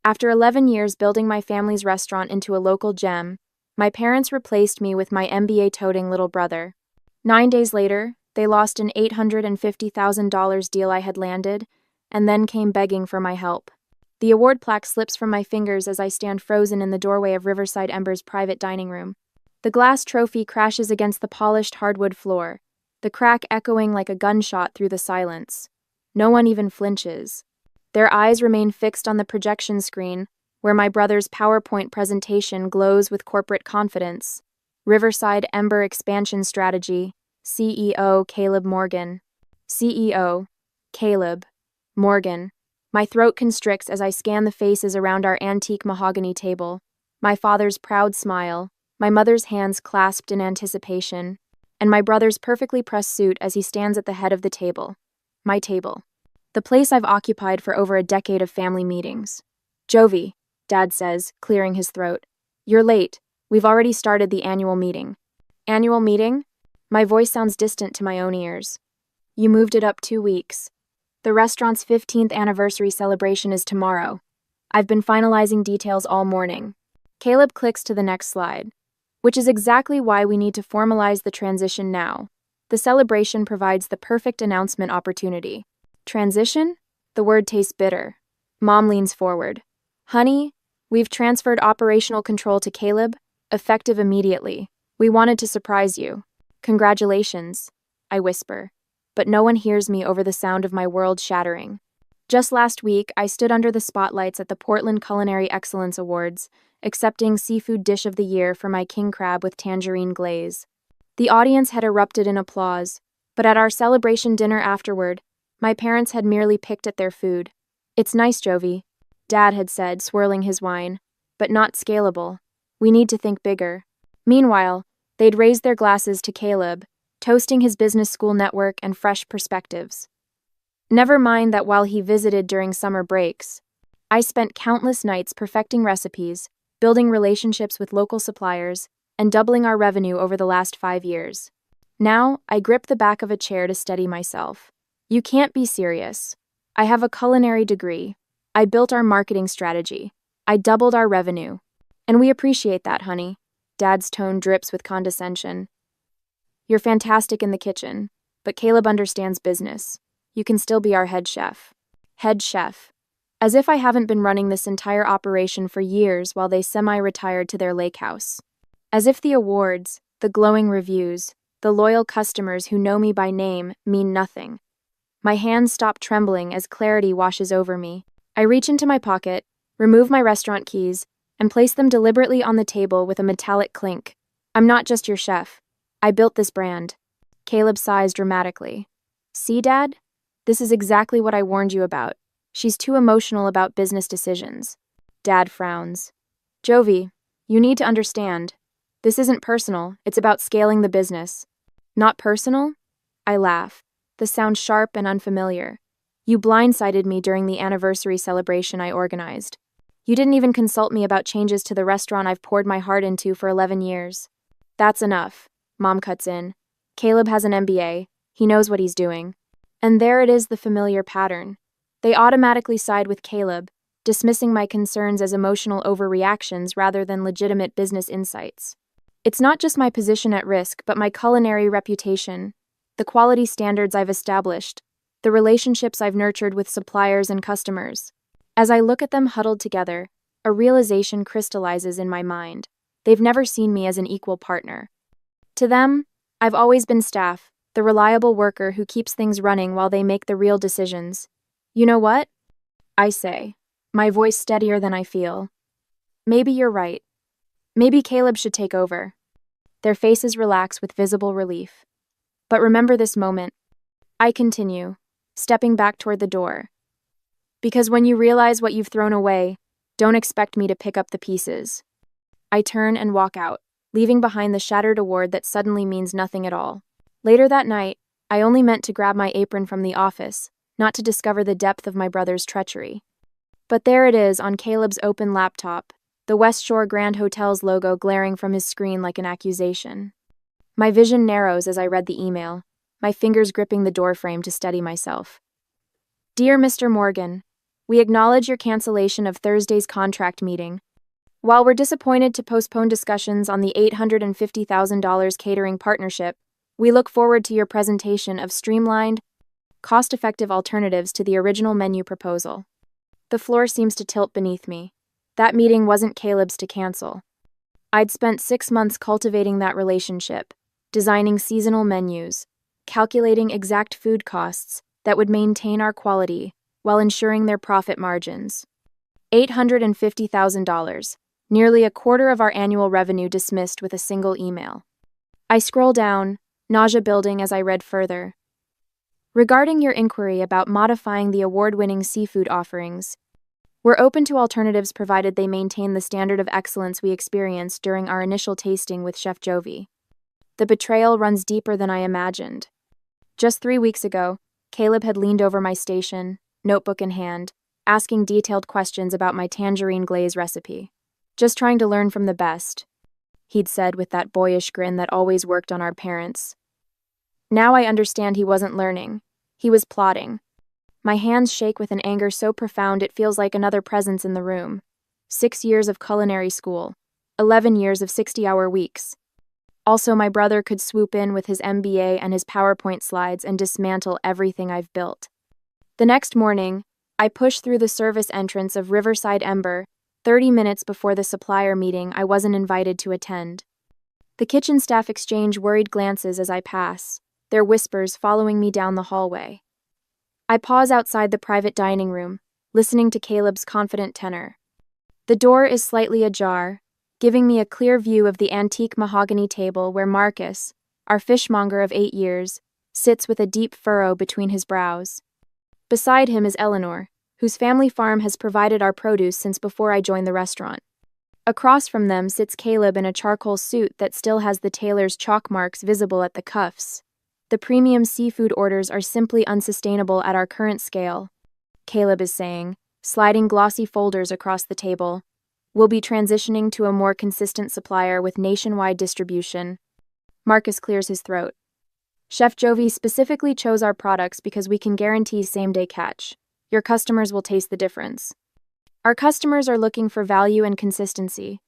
After 11 years building my family's restaurant into a local gem, my parents replaced me with my MBA-toting little brother. 9 days later, they lost an $850,000 deal I had landed, and then came begging for my help. The award plaque slips from my fingers as I stand frozen in the doorway of Riverside Ember's private dining room. The glass trophy crashes against the polished hardwood floor, the crack echoing like a gunshot through the silence. No one even flinches. Their eyes remain fixed on the projection screen, where my brother's PowerPoint presentation glows with corporate confidence. Riverside Ember Expansion Strategy, CEO Caleb Morgan. CEO Caleb Morgan. My throat constricts as I scan the faces around our antique mahogany table. My father's proud smile, my mother's hands clasped in anticipation, and my brother's perfectly pressed suit as he stands at the head of the table. My table. The place I've occupied for over a decade of family meetings. Jovie, Dad says, clearing his throat. You're late. We've already started the annual meeting. Annual meeting? My voice sounds distant to my own ears. You moved it up 2 weeks. The restaurant's 15th anniversary celebration is tomorrow. I've been finalizing details all morning. Caleb clicks to the next slide, which is exactly why we need to formalize the transition now. The celebration provides the perfect announcement opportunity. Transition? The word tastes bitter. Mom leans forward. Honey, we've transferred operational control to Caleb, effective immediately. We wanted to surprise you. Congratulations, I whisper, but no one hears me over the sound of my world shattering. Just last week, I stood under the spotlights at the Portland Culinary Excellence Awards, accepting Seafood Dish of the Year for my king crab with tangerine glaze. The audience had erupted in applause, but at our celebration dinner afterward, my parents had merely picked at their food. It's nice, Jovie, Dad had said, swirling his wine, but not scalable. We need to think bigger. Meanwhile, they'd raised their glasses to Caleb, toasting his business school network and fresh perspectives. Never mind that while he visited during summer breaks, I spent countless nights perfecting recipes, building relationships with local suppliers, and doubling our revenue over the last 5 years. Now, I grip the back of a chair to steady myself. You can't be serious. I have a culinary degree. I built our marketing strategy. I doubled our revenue. And we appreciate that, honey. Dad's tone drips with condescension. You're fantastic in the kitchen, but Caleb understands business. You can still be our head chef. Head chef. As if I haven't been running this entire operation for years while they semi-retired to their lake house. As if the awards, the glowing reviews, the loyal customers who know me by name mean nothing. My hands stop trembling as clarity washes over me. I reach into my pocket, remove my restaurant keys, and place them deliberately on the table with a metallic clink. I'm not just your chef. I built this brand. Caleb sighs dramatically. See, Dad? This is exactly what I warned you about. She's too emotional about business decisions. Dad frowns. Jovie, you need to understand. This isn't personal, it's about scaling the business. Not personal? I laugh. The sound sharp and unfamiliar. You blindsided me during the anniversary celebration I organized. You didn't even consult me about changes to the restaurant I've poured my heart into for 11 years. That's enough, Mom cuts in. Caleb has an MBA. He knows what he's doing. And there it is, the familiar pattern. They automatically side with Caleb, dismissing my concerns as emotional overreactions rather than legitimate business insights. It's not just my position at risk, but my culinary reputation, the quality standards I've established, the relationships I've nurtured with suppliers and customers. As I look at them huddled together, a realization crystallizes in my mind. They've never seen me as an equal partner. To them, I've always been staff, the reliable worker who keeps things running while they make the real decisions. You know what? I say, my voice steadier than I feel. Maybe you're right. Maybe Caleb should take over. Their faces relax with visible relief. But remember this moment. I continue, stepping back toward the door. Because when you realize what you've thrown away, don't expect me to pick up the pieces. I turn and walk out, leaving behind the shattered award that suddenly means nothing at all. Later that night, I only meant to grab my apron from the office, not to discover the depth of my brother's treachery. But there it is on Caleb's open laptop, the West Shore Grand Hotel's logo glaring from his screen like an accusation. My vision narrows as I read the email, my fingers gripping the doorframe to steady myself. Dear Mr. Morgan, We acknowledge your cancellation of Thursday's contract meeting. While we're disappointed to postpone discussions on the $850,000 catering partnership, we look forward to your presentation of streamlined, cost-effective alternatives to the original menu proposal. The floor seems to tilt beneath me. That meeting wasn't Caleb's to cancel. I'd spent 6 months cultivating that relationship, designing seasonal menus, calculating exact food costs that would maintain our quality while ensuring their profit margins. $850,000, nearly a quarter of our annual revenue dismissed with a single email. I scroll down, nausea building as I read further. Regarding your inquiry about modifying the award-winning seafood offerings, we're open to alternatives provided they maintain the standard of excellence we experienced during our initial tasting with Chef Jovie. The betrayal runs deeper than I imagined. Just 3 weeks ago, Caleb had leaned over my station, notebook in hand, asking detailed questions about my tangerine glaze recipe. "Just trying to learn from the best," he'd said with that boyish grin that always worked on our parents. Now I understand he wasn't learning. He was plotting. My hands shake with an anger so profound it feels like another presence in the room. 6 years of culinary school. 11 years of 60-hour weeks. Also, my brother could swoop in with his MBA and his PowerPoint slides and dismantle everything I've built. The next morning, I pushed through the service entrance of Riverside Ember, 30 minutes before the supplier meeting I wasn't invited to attend. The kitchen staff exchange worried glances as I pass, their whispers following me down the hallway. I pause outside the private dining room, listening to Caleb's confident tenor. The door is slightly ajar, giving me a clear view of the antique mahogany table where Marcus, our fishmonger of 8 years, sits with a deep furrow between his brows. Beside him is Eleanor, whose family farm has provided our produce since before I joined the restaurant. Across from them sits Caleb in a charcoal suit that still has the tailor's chalk marks visible at the cuffs. The premium seafood orders are simply unsustainable at our current scale, Caleb is saying, sliding glossy folders across the table. We'll be transitioning to a more consistent supplier with nationwide distribution. Marcus clears his throat. Chef Jovie specifically chose our products because we can guarantee same-day catch. Your customers will taste the difference. Our customers are looking for value and consistency.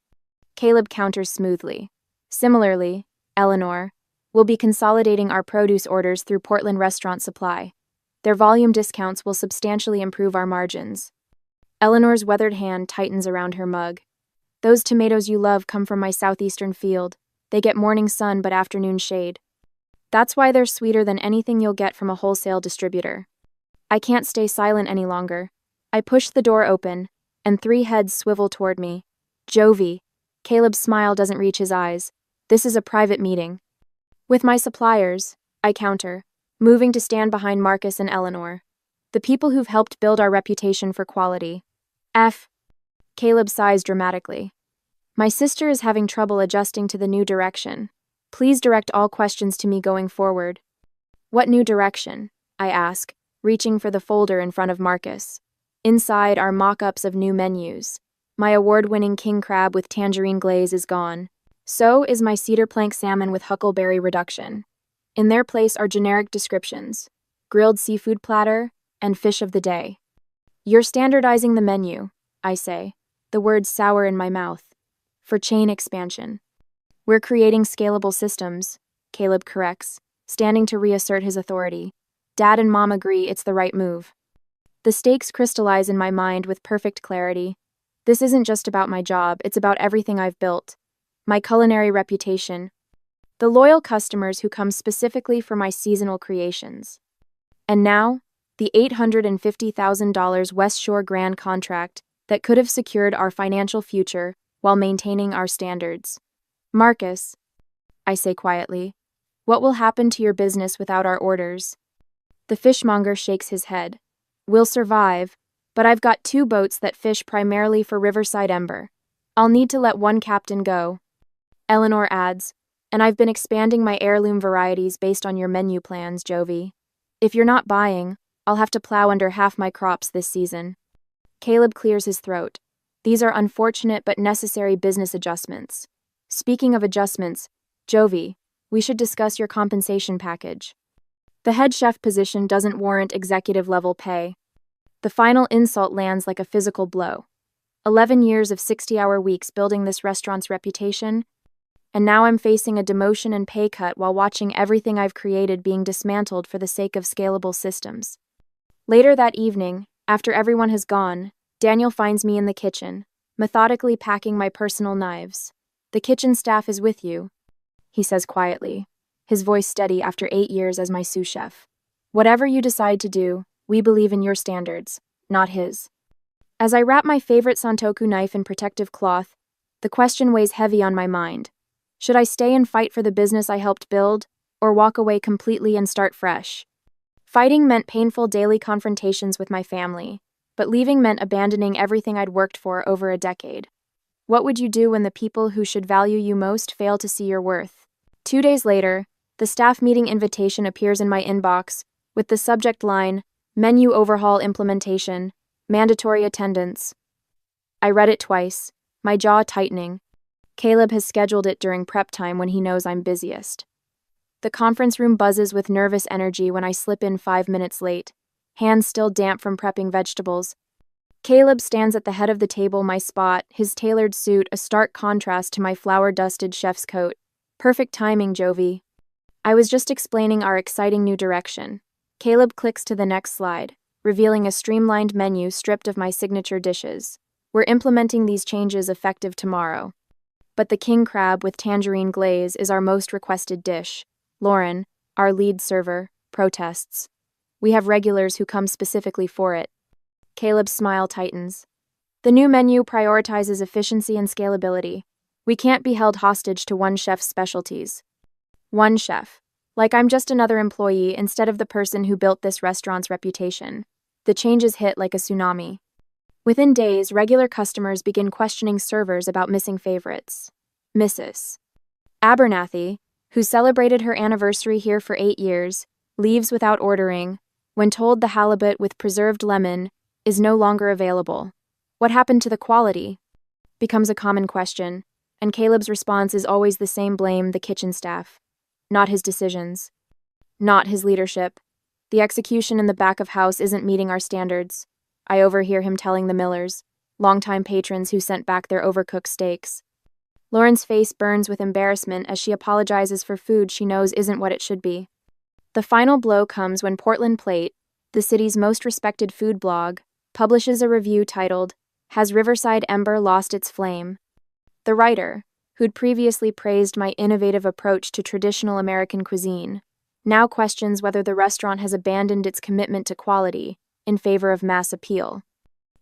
Caleb counters smoothly. Similarly, Eleanor, we'll be consolidating our produce orders through Portland Restaurant Supply. Their volume discounts will substantially improve our margins. Eleanor's weathered hand tightens around her mug. Those tomatoes you love come from my southeastern field. They get morning sun but afternoon shade. That's why they're sweeter than anything you'll get from a wholesale distributor. I can't stay silent any longer. I push the door open, and 3 heads swivel toward me. Jovie. Caleb's smile doesn't reach his eyes. This is a private meeting. With my suppliers, I counter, moving to stand behind Marcus and Eleanor, the people who've helped build our reputation for quality. Caleb sighs dramatically. My sister is having trouble adjusting to the new direction. Please direct all questions to me going forward. What new direction? I ask, reaching for the folder in front of Marcus. Inside are mock-ups of new menus. My award-winning king crab with tangerine glaze is gone. So is my cedar plank salmon with huckleberry reduction. In their place are generic descriptions: grilled seafood platter and fish of the day. You're standardizing the menu, I say, the words sour in my mouth, for chain expansion. We're creating scalable systems, Caleb corrects, standing to reassert his authority. Dad and Mom agree it's the right move. The stakes crystallize in my mind with perfect clarity. This isn't just about my job, it's about everything I've built. My culinary reputation, the loyal customers who come specifically for my seasonal creations. And now, the $850,000 West Shore Grand contract that could have secured our financial future while maintaining our standards. Marcus, I say quietly, what will happen to your business without our orders? The fishmonger shakes his head. We'll survive, but I've got 2 boats that fish primarily for Riverside Ember. I'll need to let one captain go. Eleanor adds, and I've been expanding my heirloom varieties based on your menu plans, Jovie. If you're not buying, I'll have to plow under half my crops this season. Caleb clears his throat. These are unfortunate but necessary business adjustments. Speaking of adjustments, Jovie, we should discuss your compensation package. The head chef position doesn't warrant executive-level pay. The final insult lands like a physical blow. 11 years of 60-hour weeks building this restaurant's reputation, and now I'm facing a demotion and pay cut while watching everything I've created being dismantled for the sake of scalable systems. Later that evening, after everyone has gone, Daniel finds me in the kitchen, methodically packing my personal knives. "The kitchen staff is with you," he says quietly, his voice steady after 8 years as my sous chef. "Whatever you decide to do, we believe in your standards, not his." As I wrap my favorite santoku knife in protective cloth, the question weighs heavy on my mind. Should I stay and fight for the business I helped build, or walk away completely and start fresh? Fighting meant painful daily confrontations with my family, but leaving meant abandoning everything I'd worked for over a decade. What would you do when the people who should value you most fail to see your worth? 2 days later, the staff meeting invitation appears in my inbox with the subject line, "Menu Overhaul Implementation, Mandatory Attendance." I read it twice, my jaw tightening. Caleb has scheduled it during prep time when he knows I'm busiest. The conference room buzzes with nervous energy when I slip in 5 minutes late, hands still damp from prepping vegetables. Caleb stands at the head of the table, my spot, his tailored suit a stark contrast to my flour-dusted chef's coat. "Perfect timing, Jovie. I was just explaining our exciting new direction." Caleb clicks to the next slide, revealing a streamlined menu stripped of my signature dishes. "We're implementing these changes effective tomorrow. But the king crab with tangerine glaze is our most requested dish." Lauren, our lead server, protests. "We have regulars who come specifically for it." Caleb's smile tightens. "The new menu prioritizes efficiency and scalability. We can't be held hostage to one chef's specialties." One chef. Like I'm just another employee instead of the person who built this restaurant's reputation. The changes hit like a tsunami. Within days, regular customers begin questioning servers about missing favorites. Mrs. Abernathy, who celebrated her anniversary here for 8 years, leaves without ordering when told the halibut with preserved lemon is no longer available. "What happened to the quality?" becomes a common question, and Caleb's response is always the same: blame the kitchen staff. Not his decisions. Not his leadership. The execution in the back of house isn't meeting our standards. I overhear him telling the Millers, longtime patrons who sent back their overcooked steaks. Lauren's face burns with embarrassment as she apologizes for food she knows isn't what it should be. The final blow comes when Portland Plate, the city's most respected food blog, publishes a review titled, "Has Riverside Ember Lost Its Flame?" The writer, who'd previously praised my innovative approach to traditional American cuisine, now questions whether the restaurant has abandoned its commitment to quality in favor of mass appeal.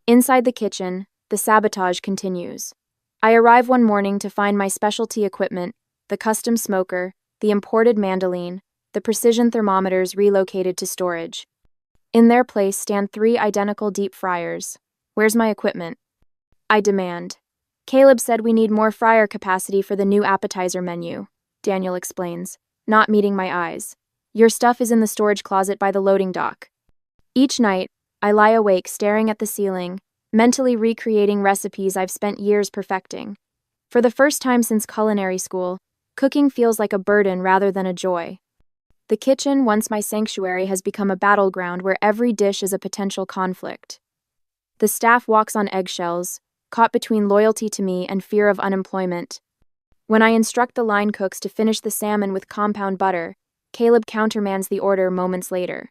Inside the kitchen, the sabotage continues. I arrive one morning to find my specialty equipment, the custom smoker, the imported mandolin, the precision thermometers relocated to storage. In their place stand 3 identical deep fryers. "Where's my equipment?" I demand. "Caleb said we need more fryer capacity for the new appetizer menu," Daniel explains, not meeting my eyes. "Your stuff is in the storage closet by the loading dock." Each night, I lie awake staring at the ceiling, mentally recreating recipes I've spent years perfecting. For the first time since culinary school, cooking feels like a burden rather than a joy. The kitchen, once my sanctuary, has become a battleground where every dish is a potential conflict. The staff walks on eggshells, caught between loyalty to me and fear of unemployment. When I instruct the line cooks to finish the salmon with compound butter, Caleb countermands the order moments later.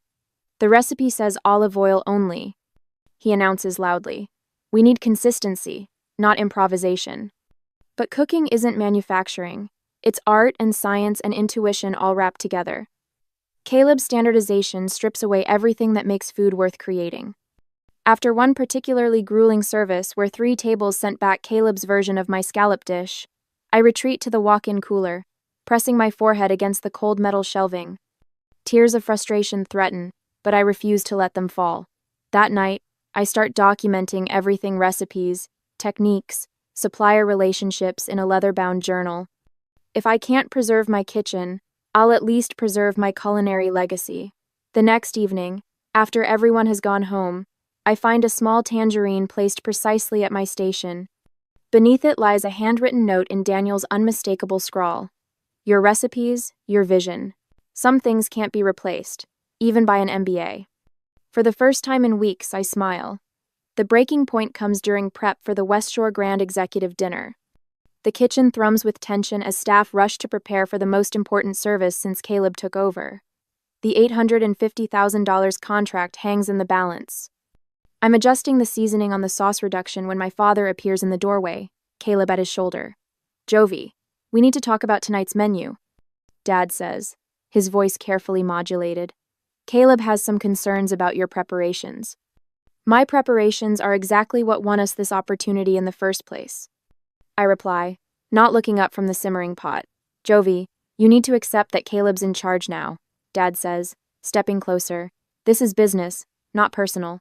"The recipe says olive oil only," he announces loudly. "We need consistency, not improvisation." But cooking isn't manufacturing. It's art and science and intuition all wrapped together. Caleb's standardization strips away everything that makes food worth creating. After one particularly grueling service where 3 tables sent back Caleb's version of my scallop dish, I retreat to the walk-in cooler, pressing my forehead against the cold metal shelving. Tears of frustration threaten, but I refuse to let them fall. That night, I start documenting everything: recipes, techniques, supplier relationships in a leather-bound journal. If I can't preserve my kitchen, I'll at least preserve my culinary legacy. The next evening, after everyone has gone home, I find a small tangerine placed precisely at my station. Beneath it lies a handwritten note in Daniel's unmistakable scrawl. "Your recipes, your vision. Some things can't be replaced, even by an MBA." For the first time in weeks, I smile. The breaking point comes during prep for the West Shore Grand Executive Dinner. The kitchen thrums with tension as staff rush to prepare for the most important service since Caleb took over. The $850,000 contract hangs in the balance. I'm adjusting the seasoning on the sauce reduction when my father appears in the doorway, Caleb at his shoulder. "Jovie, we need to talk about tonight's menu," Dad says, his voice carefully modulated. "Caleb has some concerns about your preparations." "My preparations are exactly what won us this opportunity in the first place," I reply, not looking up from the simmering pot. "Jovie, you need to accept that Caleb's in charge now," Dad says, stepping closer. "This is business, not personal."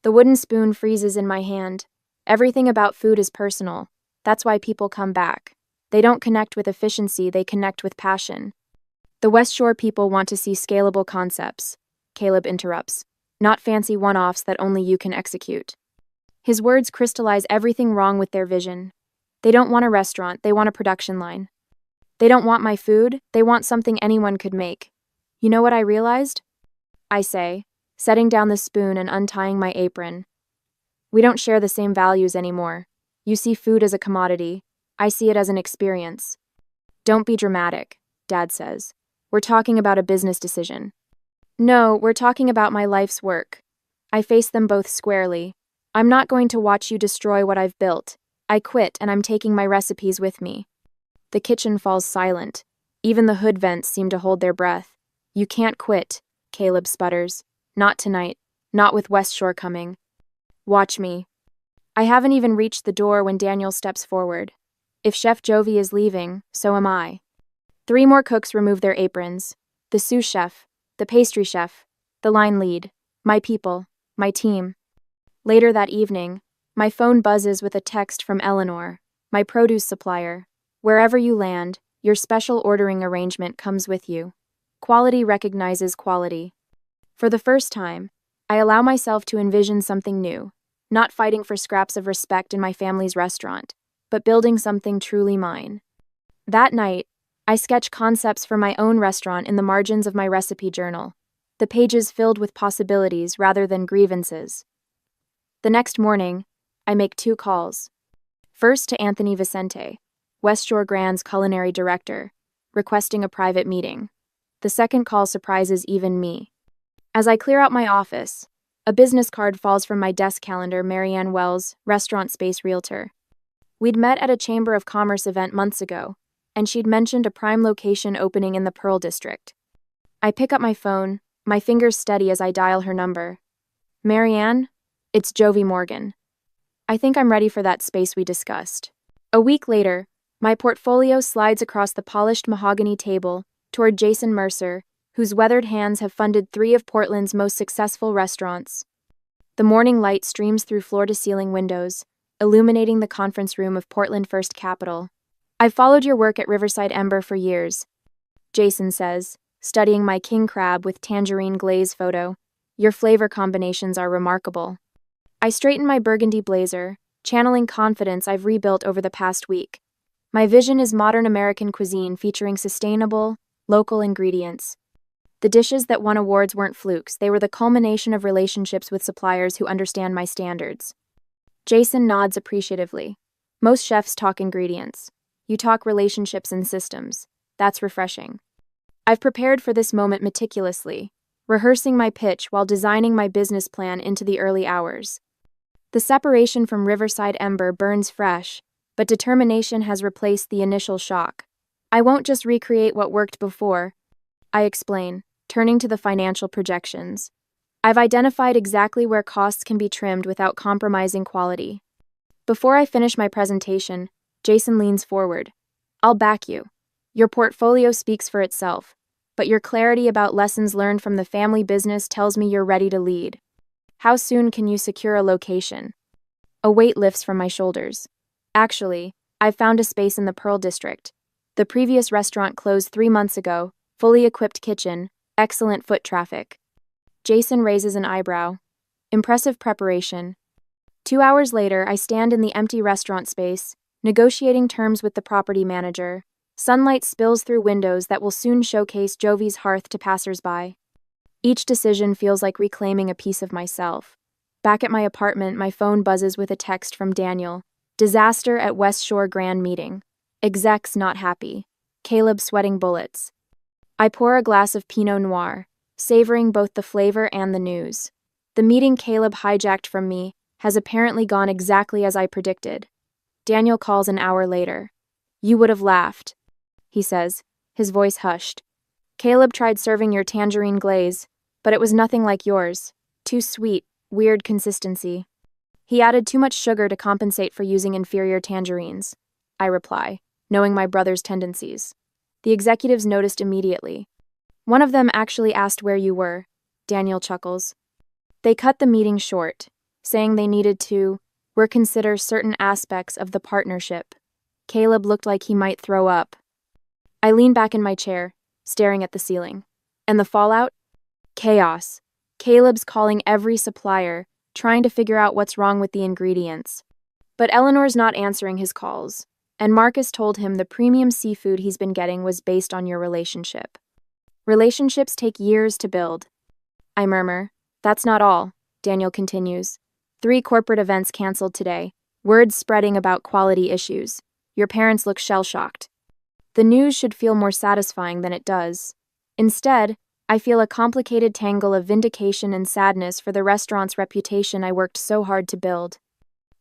The wooden spoon freezes in my hand. Everything about food is personal. That's why people come back. They don't connect with efficiency, they connect with passion. "The West Shore people want to see scalable concepts," Caleb interrupts, "not fancy one-offs that only you can execute." His words crystallize everything wrong with their vision. They don't want a restaurant, they want a production line. They don't want my food, they want something anyone could make. "You know what I realized?" I say, setting down the spoon and untying my apron. "We don't share the same values anymore. You see food as a commodity. I see it as an experience." "Don't be dramatic," Dad says. "We're talking about a business decision." "No, we're talking about my life's work." I face them both squarely. "I'm not going to watch you destroy what I've built. I quit and I'm taking my recipes with me." The kitchen falls silent. Even the hood vents seem to hold their breath. "You can't quit," Caleb sputters. "Not tonight. Not with West Shore coming." "Watch me." I haven't even reached the door when Daniel steps forward. If Chef Jovie is leaving, so am I. 3 more cooks remove their aprons. The sous chef, the pastry chef, the line lead, my people, my team. Later that evening, my phone buzzes with a text from Eleanor, my produce supplier. "Wherever you land, your special ordering arrangement comes with you. Quality recognizes quality." For the first time, I allow myself to envision something new, not fighting for scraps of respect in my family's restaurant, but building something truly mine. That night, I sketch concepts for my own restaurant in the margins of my recipe journal, the pages filled with possibilities rather than grievances. The next morning, I make 2 calls. First to Anthony Vicente, West Shore Grand's culinary director, requesting a private meeting. The second call surprises even me. As I clear out my office, a business card falls from my desk calendar. Marianne Wells, restaurant space realtor. We'd met at a Chamber of Commerce event months ago, and she'd mentioned a prime location opening in the Pearl District. I pick up my phone, my fingers steady as I dial her number. "Marianne, it's Jovie Morgan. I think I'm ready for that space we discussed." A week later, my portfolio slides across the polished mahogany table toward Jason Mercer, whose weathered hands have funded 3 of Portland's most successful restaurants. The morning light streams through floor-to-ceiling windows, illuminating the conference room of Portland First Capital. "I've followed your work at Riverside Ember for years," Jason says, studying my king crab with tangerine glaze photo. "Your flavor combinations are remarkable." I straighten my burgundy blazer, channeling confidence I've rebuilt over the past week. My vision is modern American cuisine featuring sustainable, local ingredients. The dishes that won awards weren't flukes, they were the culmination of relationships with suppliers who understand my standards. Jason nods appreciatively. "Most chefs talk ingredients. You talk relationships and systems. That's refreshing." I've prepared for this moment meticulously, rehearsing my pitch while designing my business plan into the early hours. The separation from Riverside Ember burns fresh, but determination has replaced the initial shock. I won't just recreate what worked before, I explain, turning to the financial projections. I've identified exactly where costs can be trimmed without compromising quality. Before I finish my presentation, Jason leans forward. "I'll back you. Your portfolio speaks for itself, but your clarity about lessons learned from the family business tells me you're ready to lead. How soon can you secure a location?" A weight lifts from my shoulders. "Actually, I've found a space in the Pearl District. The previous restaurant closed 3 months ago, fully equipped kitchen, excellent foot traffic." Jason raises an eyebrow. Impressive preparation. 2 hours later, I stand in the empty restaurant space, negotiating terms with the property manager. Sunlight spills through windows that will soon showcase Jovie's hearth to passersby. Each decision feels like reclaiming a piece of myself. Back at my apartment, my phone buzzes with a text from Daniel. Disaster at West Shore Grand Meeting. Execs not happy. Caleb sweating bullets. I pour a glass of Pinot Noir, savoring both the flavor and the news. The meeting Caleb hijacked from me has apparently gone exactly as I predicted. Daniel calls an hour later. You would have laughed, he says, his voice hushed. Caleb tried serving your tangerine glaze, but it was nothing like yours. Too sweet, weird consistency. He added too much sugar to compensate for using inferior tangerines, I reply, knowing my brother's tendencies. The executives noticed immediately. One of them actually asked where you were, Daniel chuckles. They cut the meeting short, saying they needed to reconsider certain aspects of the partnership. Caleb looked like he might throw up. I lean back in my chair, staring at the ceiling. And the fallout? Chaos. Caleb's calling every supplier, trying to figure out what's wrong with the ingredients. But Eleanor's not answering his calls, and Marcus told him the premium seafood he's been getting was based on your relationship. Relationships take years to build. I murmur. That's not all, Daniel continues. 3 corporate events canceled today. Words spreading about quality issues. Your parents look shell-shocked. The news should feel more satisfying than it does. Instead, I feel a complicated tangle of vindication and sadness for the restaurant's reputation I worked so hard to build.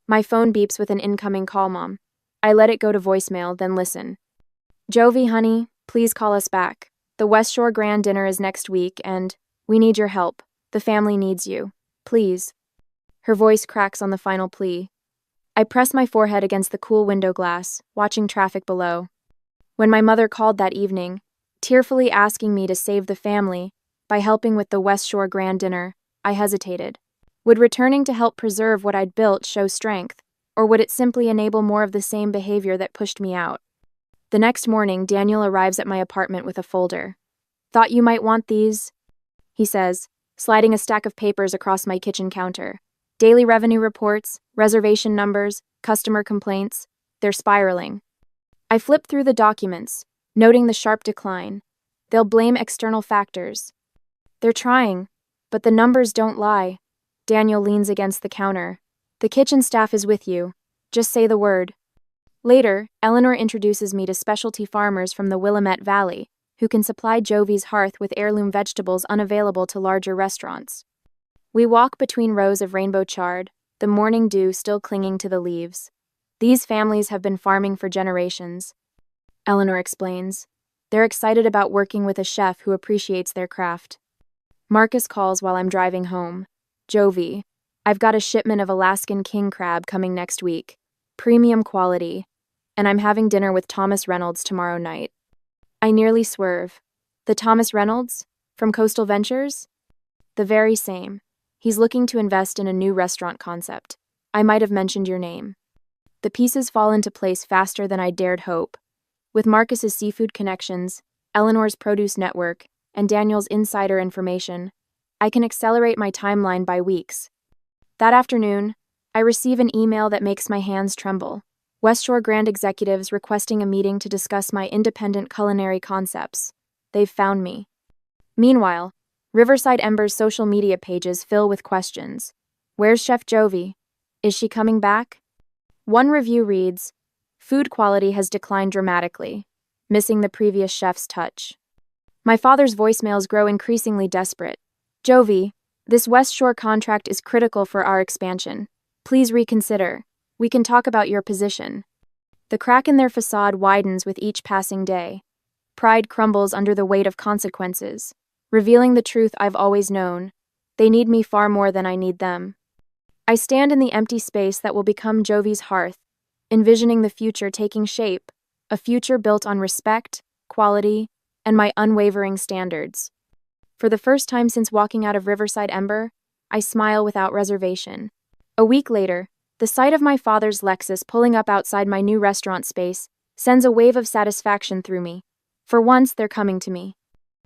My phone beeps with an incoming call, Mom. I let it go to voicemail, then listen. Jovie, honey, please call us back. The West Shore Grand Dinner is next week, and we need your help. The family needs you. Please. Her voice cracks on the final plea. I press my forehead against the cool window glass, watching traffic below. When my mother called that evening, tearfully asking me to save the family by helping with the West Shore Grand Dinner, I hesitated. Would returning to help preserve what I'd built show strength, or would it simply enable more of the same behavior that pushed me out? The next morning, Daniel arrives at my apartment with a folder. Thought you might want these, he says, sliding a stack of papers across my kitchen counter. Daily revenue reports, reservation numbers, customer complaints, they're spiraling. I flip through the documents, noting the sharp decline. They'll blame external factors. They're trying, but the numbers don't lie. Daniel leans against the counter. The kitchen staff is with you. Just say the word. Later, Eleanor introduces me to specialty farmers from the Willamette Valley, who can supply Jovie's hearth with heirloom vegetables unavailable to larger restaurants. We walk between rows of rainbow chard, the morning dew still clinging to the leaves. These families have been farming for generations, Eleanor explains. They're excited about working with a chef who appreciates their craft. Marcus calls while I'm driving home. Jovie, I've got a shipment of Alaskan king crab coming next week. Premium quality. And I'm having dinner with Thomas Reynolds tomorrow night. I nearly swerve. The Thomas Reynolds? From Coastal Ventures? The very same. He's looking to invest in a new restaurant concept. I might have mentioned your name. The pieces fall into place faster than I dared hope. With Marcus's seafood connections, Eleanor's produce network, and Daniel's insider information, I can accelerate my timeline by weeks. That afternoon, I receive an email that makes my hands tremble. West Shore Grand executives requesting a meeting to discuss my independent culinary concepts. They've found me. Meanwhile, Riverside Ember's social media pages fill with questions. Where's Chef Jovie? Is she coming back? One review reads, food quality has declined dramatically, missing the previous chef's touch. My father's voicemails grow increasingly desperate. Jovie, this West Shore contract is critical for our expansion. Please reconsider. We can talk about your position. The crack in their facade widens with each passing day. Pride crumbles under the weight of consequences, revealing the truth I've always known. They need me far more than I need them. I stand in the empty space that will become Jovie's hearth, envisioning the future taking shape, a future built on respect, quality, and my unwavering standards. For the first time since walking out of Riverside Ember, I smile without reservation. A week later, the sight of my father's Lexus pulling up outside my new restaurant space sends a wave of satisfaction through me. For once, they're coming to me.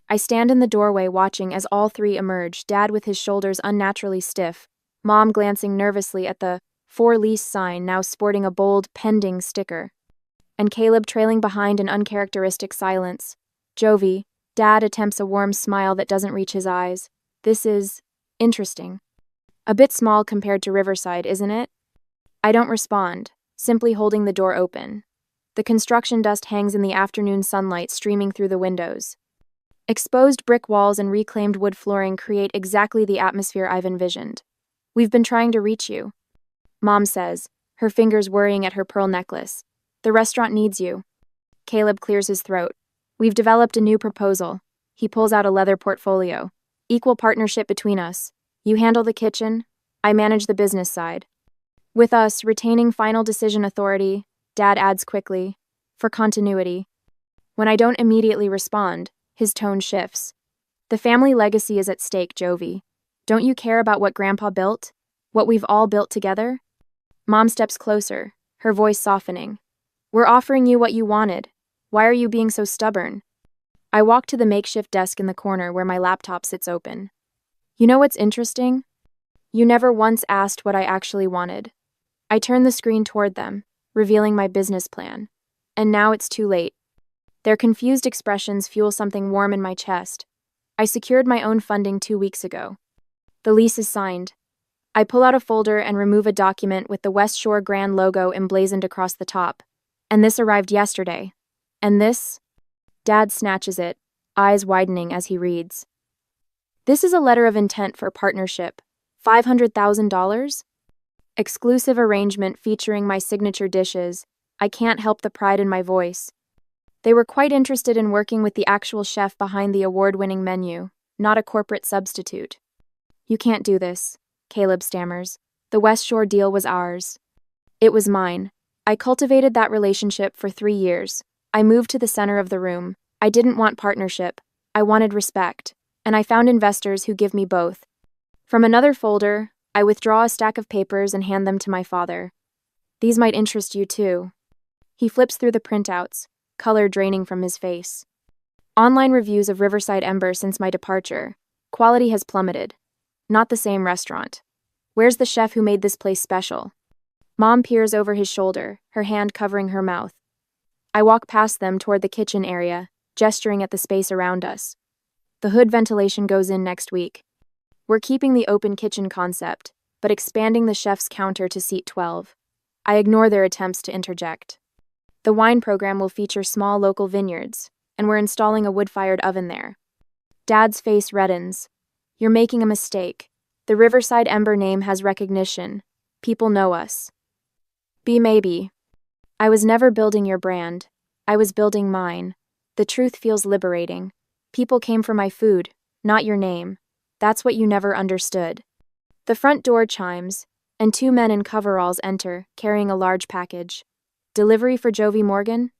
I stand in the doorway watching as all three emerge, Dad with his shoulders unnaturally stiff, Mom glancing nervously at the for lease sign now sporting a bold pending sticker, and Caleb trailing behind in uncharacteristic silence. Jovie, Dad attempts a warm smile that doesn't reach his eyes. This is interesting. A bit small compared to Riverside, isn't it? I don't respond, simply holding the door open. The construction dust hangs in the afternoon sunlight streaming through the windows. Exposed brick walls and reclaimed wood flooring create exactly the atmosphere I've envisioned. We've been trying to reach you, Mom says, her fingers worrying at her pearl necklace. The restaurant needs you. Caleb clears his throat. We've developed a new proposal. He pulls out a leather portfolio. Equal partnership between us. You handle the kitchen, I manage the business side. With us retaining final decision authority, Dad adds quickly, for continuity. When I don't immediately respond, his tone shifts. The family legacy is at stake, Jovie. Don't you care about what Grandpa built? What we've all built together? Mom steps closer, her voice softening. We're offering you what you wanted. Why are you being so stubborn? I walk to the makeshift desk in the corner where my laptop sits open. You know what's interesting? You never once asked what I actually wanted. I turn the screen toward them, revealing my business plan. And now it's too late. Their confused expressions fuel something warm in my chest. I secured my own funding 2 weeks ago. The lease is signed. I pull out a folder and remove a document with the West Shore Grand logo emblazoned across the top. And this arrived yesterday. And this? Dad snatches it, eyes widening as he reads. This is a letter of intent for partnership. $500,000? Exclusive arrangement featuring my signature dishes. I can't help the pride in my voice. They were quite interested in working with the actual chef behind the award-winning menu, not a corporate substitute. You can't do this, Caleb stammers. The West Shore deal was ours. It was mine. I cultivated that relationship for 3 years. I moved to the center of the room. I didn't want partnership. I wanted respect. And I found investors who give me both. From another folder, I withdraw a stack of papers and hand them to my father. These might interest you too. He flips through the printouts, color draining from his face. Online reviews of Riverside Ember since my departure. Quality has plummeted. Not the same restaurant. Where's the chef who made this place special? Mom peers over his shoulder, her hand covering her mouth. I walk past them toward the kitchen area, gesturing at the space around us. The hood ventilation goes in next week. We're keeping the open kitchen concept, but expanding the chef's counter to seat 12. I ignore their attempts to interject. The wine program will feature small local vineyards, and we're installing a wood-fired oven there. Dad's face reddens. You're making a mistake. The Riverside Ember name has recognition. People know us. Maybe. I was never building your brand. I was building mine. The truth feels liberating. People came for my food, not your name. That's what you never understood. The front door chimes, and 2 men in coveralls enter, carrying a large package. Delivery for Jovie Morgan?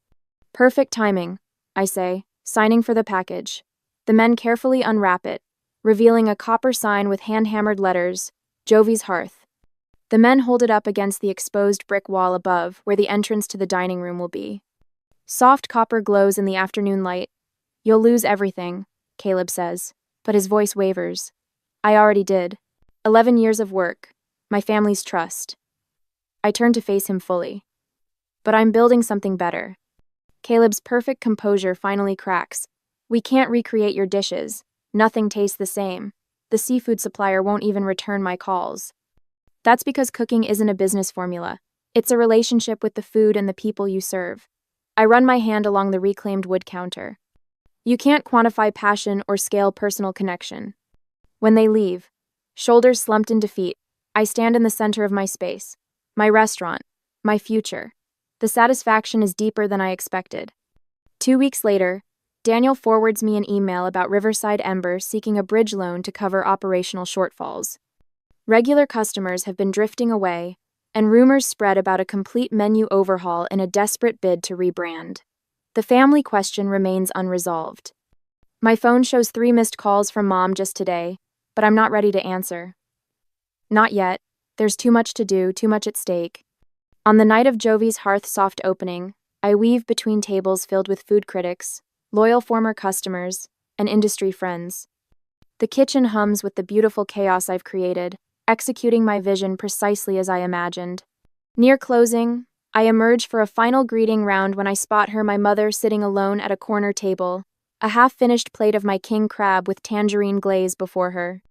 Perfect timing, I say, signing for the package. The men carefully unwrap it, revealing a copper sign with hand-hammered letters, Jovie's Hearth. The men hold it up against the exposed brick wall above, where the entrance to the dining room will be. Soft copper glows in the afternoon light. You'll lose everything, Caleb says, but his voice wavers. I already did. 11 years of work, my family's trust. I turn to face him fully. But I'm building something better. Caleb's perfect composure finally cracks. We can't recreate your dishes. Nothing tastes the same. The seafood supplier won't even return my calls. That's because cooking isn't a business formula. It's a relationship with the food and the people you serve. I run my hand along the reclaimed wood counter. You can't quantify passion or scale personal connection. When they leave, shoulders slumped in defeat, I stand in the center of my space. My restaurant. My future. The satisfaction is deeper than I expected. 2 weeks later, Daniel forwards me an email about Riverside Ember seeking a bridge loan to cover operational shortfalls. Regular customers have been drifting away, and rumors spread about a complete menu overhaul in a desperate bid to rebrand. The family question remains unresolved. My phone shows 3 missed calls from Mom just today, but I'm not ready to answer. Not yet. There's too much to do, too much at stake. On the night of Jovie's Hearth soft opening, I weave between tables filled with food critics, loyal former customers, and industry friends. The kitchen hums with the beautiful chaos I've created, executing my vision precisely as I imagined. Near closing, I emerge for a final greeting round when I spot her, my mother, sitting alone at a corner table, a half-finished plate of my king crab with tangerine glaze before her.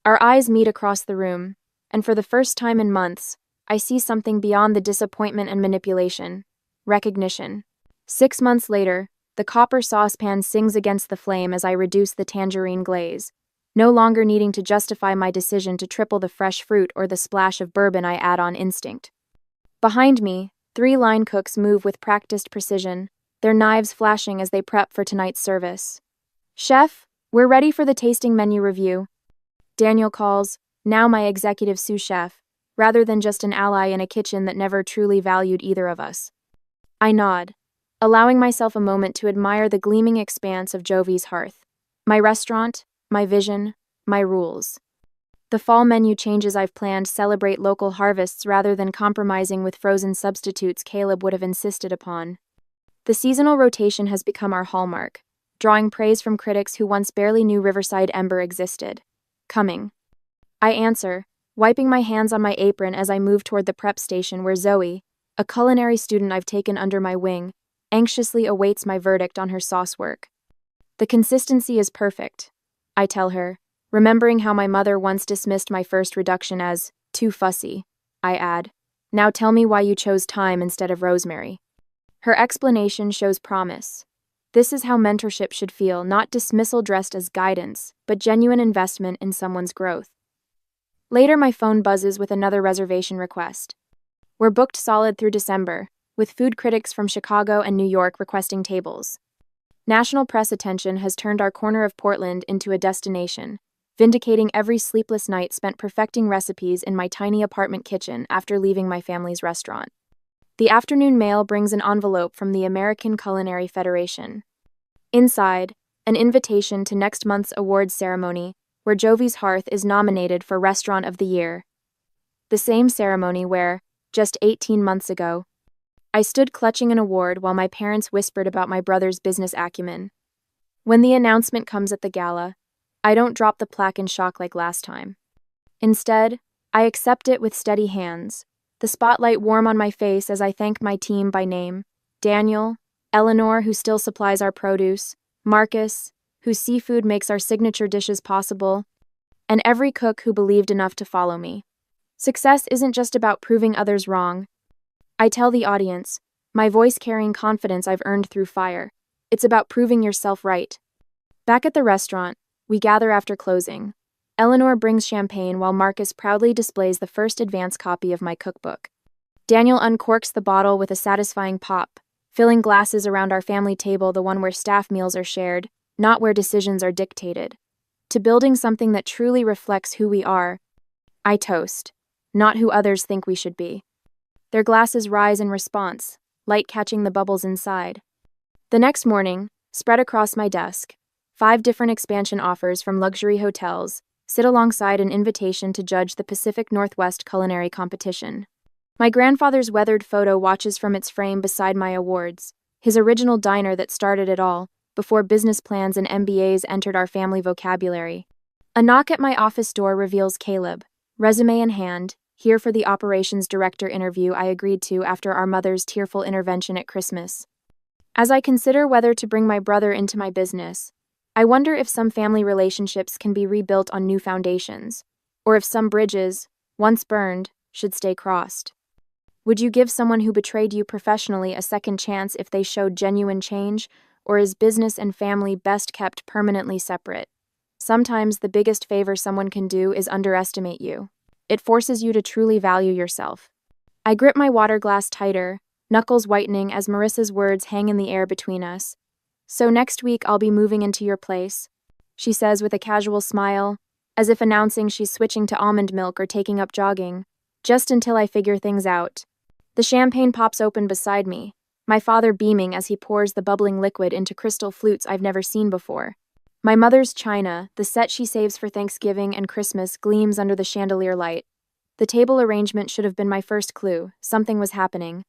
Our eyes meet across the room, and for the first time in months, I see something beyond the disappointment and manipulation. Recognition. 6 months later, the copper saucepan sings against the flame as I reduce the tangerine glaze, no longer needing to justify my decision to triple the fresh fruit or the splash of bourbon I add on instinct. Behind me, 3 line cooks move with practiced precision, their knives flashing as they prep for tonight's service. "Chef, we're ready for the tasting menu review," Daniel calls, now my executive sous chef, rather than just an ally in a kitchen that never truly valued either of us. I nod, allowing myself a moment to admire the gleaming expanse of Jovie's hearth. My restaurant, my vision, my rules. The fall menu changes I've planned celebrate local harvests rather than compromising with frozen substitutes Caleb would have insisted upon. The seasonal rotation has become our hallmark, drawing praise from critics who once barely knew Riverside Ember existed. Coming. I answer, wiping my hands on my apron as I move toward the prep station where Zoe, a culinary student I've taken under my wing, anxiously awaits my verdict on her sauce work. "The consistency is perfect," I tell her, remembering how my mother once dismissed my first reduction as too fussy. I add, "Now tell me why you chose thyme instead of rosemary." Her explanation shows promise. This is how mentorship should feel, not dismissal dressed as guidance, but genuine investment in someone's growth. Later, my phone buzzes with another reservation request. We're booked solid through December, with food critics from Chicago and New York requesting tables. National press attention has turned our corner of Portland into a destination, vindicating every sleepless night spent perfecting recipes in my tiny apartment kitchen after leaving my family's restaurant. The afternoon mail brings an envelope from the American Culinary Federation. Inside, an invitation to next month's awards ceremony, where Jovie's Hearth is nominated for Restaurant of the Year. The same ceremony where, just 18 months ago, I stood clutching an award while my parents whispered about my brother's business acumen. When the announcement comes at the gala, I don't drop the plaque in shock like last time. Instead, I accept it with steady hands, the spotlight warm on my face as I thank my team by name: Daniel, Eleanor, who still supplies our produce, Marcus, whose seafood makes our signature dishes possible, and every cook who believed enough to follow me. Success isn't just about proving others wrong. I tell the audience, my voice carrying confidence I've earned through fire. It's about proving yourself right. Back at the restaurant, we gather after closing. Eleanor brings champagne while Marcus proudly displays the first advance copy of my cookbook. Daniel uncorks the bottle with a satisfying pop, filling glasses around our family table, the one where staff meals are shared, not where decisions are dictated. To building something that truly reflects who we are, I toast, not who others think we should be. Their glasses rise in response, light catching the bubbles inside. The next morning, spread across my desk, 5 different expansion offers from luxury hotels sit alongside an invitation to judge the Pacific Northwest culinary competition. My grandfather's weathered photo watches from its frame beside my awards, his original diner that started it all, before business plans and MBAs entered our family vocabulary. A knock at my office door reveals Caleb, resume in hand, here for the operations director interview I agreed to after our mother's tearful intervention at Christmas. As I consider whether to bring my brother into my business, I wonder if some family relationships can be rebuilt on new foundations, or if some bridges, once burned, should stay crossed. Would you give someone who betrayed you professionally a second chance if they showed genuine change, or is business and family best kept permanently separate? Sometimes the biggest favor someone can do is underestimate you. It forces you to truly value yourself. I grip my water glass tighter, knuckles whitening as Marissa's words hang in the air between us. "So next week I'll be moving into your place," she says with a casual smile, as if announcing she's switching to almond milk or taking up jogging, just until I figure things out. The champagne pops open beside me, my father beaming as he pours the bubbling liquid into crystal flutes I've never seen before. My mother's china, the set she saves for Thanksgiving and Christmas, gleams under the chandelier light. The table arrangement should have been my first clue. Something was happening.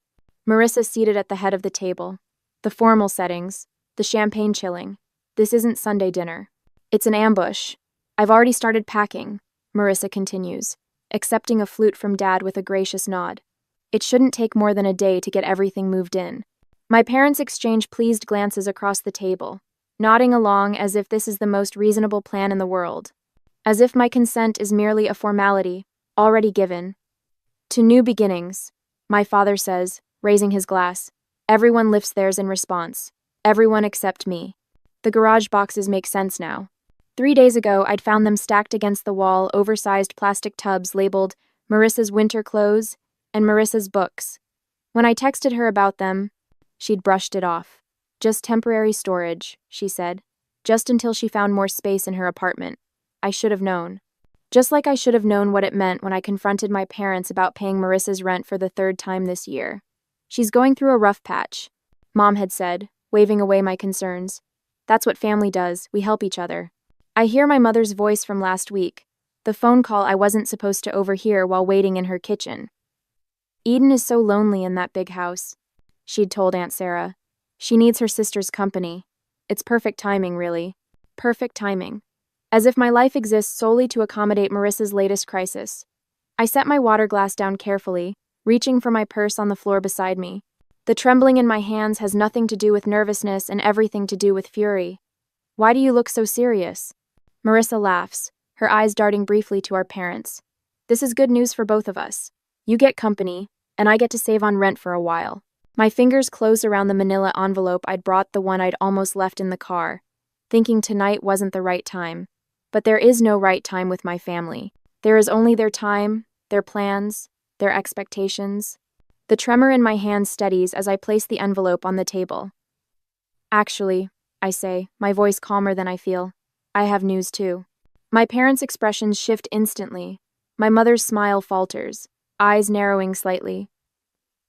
Marissa seated at the head of the table. The formal settings, the champagne chilling. This isn't Sunday dinner. It's an ambush. I've already started packing, Marissa continues, accepting a flute from Dad with a gracious nod. It shouldn't take more than a day to get everything moved in. My parents exchange pleased glances across the table, nodding along as if this is the most reasonable plan in the world. as if my consent is merely a formality, already given. To new beginnings, my father says, raising his glass. Everyone lifts theirs in response. Everyone except me. The garage boxes make sense now. 3 days ago, I'd found them stacked against the wall, oversized plastic tubs labeled Marissa's winter clothes and Marissa's books. When I texted her about them, she'd brushed it off. Just temporary storage, she said. Just until she found more space in her apartment. I should have known. Just like I should have known what it meant when I confronted my parents about paying Marissa's rent for the 3rd time this year. She's going through a rough patch, Mom had said, waving away my concerns. That's what family does, we help each other. I hear my mother's voice from last week, the phone call I wasn't supposed to overhear while waiting in her kitchen. Eden is so lonely in that big house, she'd told Aunt Sarah. She needs her sister's company. It's perfect timing, really. Perfect timing. As if my life exists solely to accommodate Marissa's latest crisis. I set my water glass down carefully, reaching for my purse on the floor beside me. The trembling in my hands has nothing to do with nervousness and everything to do with fury. Why do you look so serious? Marissa laughs, her eyes darting briefly to our parents. This is good news for both of us. You get company, and I get to save on rent for a while. My fingers closed around the manila envelope I'd brought, the one I'd almost left in the car, thinking tonight wasn't the right time. But there is no right time with my family. There is only their time, their plans, their expectations. The tremor in my hand steadies as I place the envelope on the table. Actually, I say, my voice calmer than I feel. I have news too. My parents' expressions shift instantly. My mother's smile falters, eyes narrowing slightly.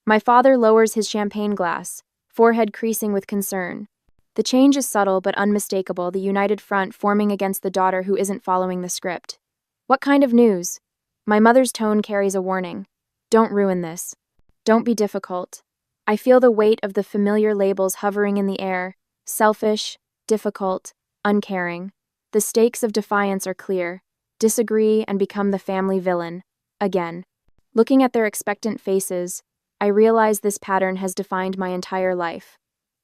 My father lowers his champagne glass, forehead creasing with concern. The change is subtle but unmistakable, the united front forming against the daughter who isn't following the script. What kind of news? My mother's tone carries a warning. Don't ruin this. Don't be difficult. I feel the weight of the familiar labels hovering in the air. Selfish, difficult, uncaring. The stakes of defiance are clear. Disagree and become the family villain. Again. Looking at their expectant faces, I realize this pattern has defined my entire life.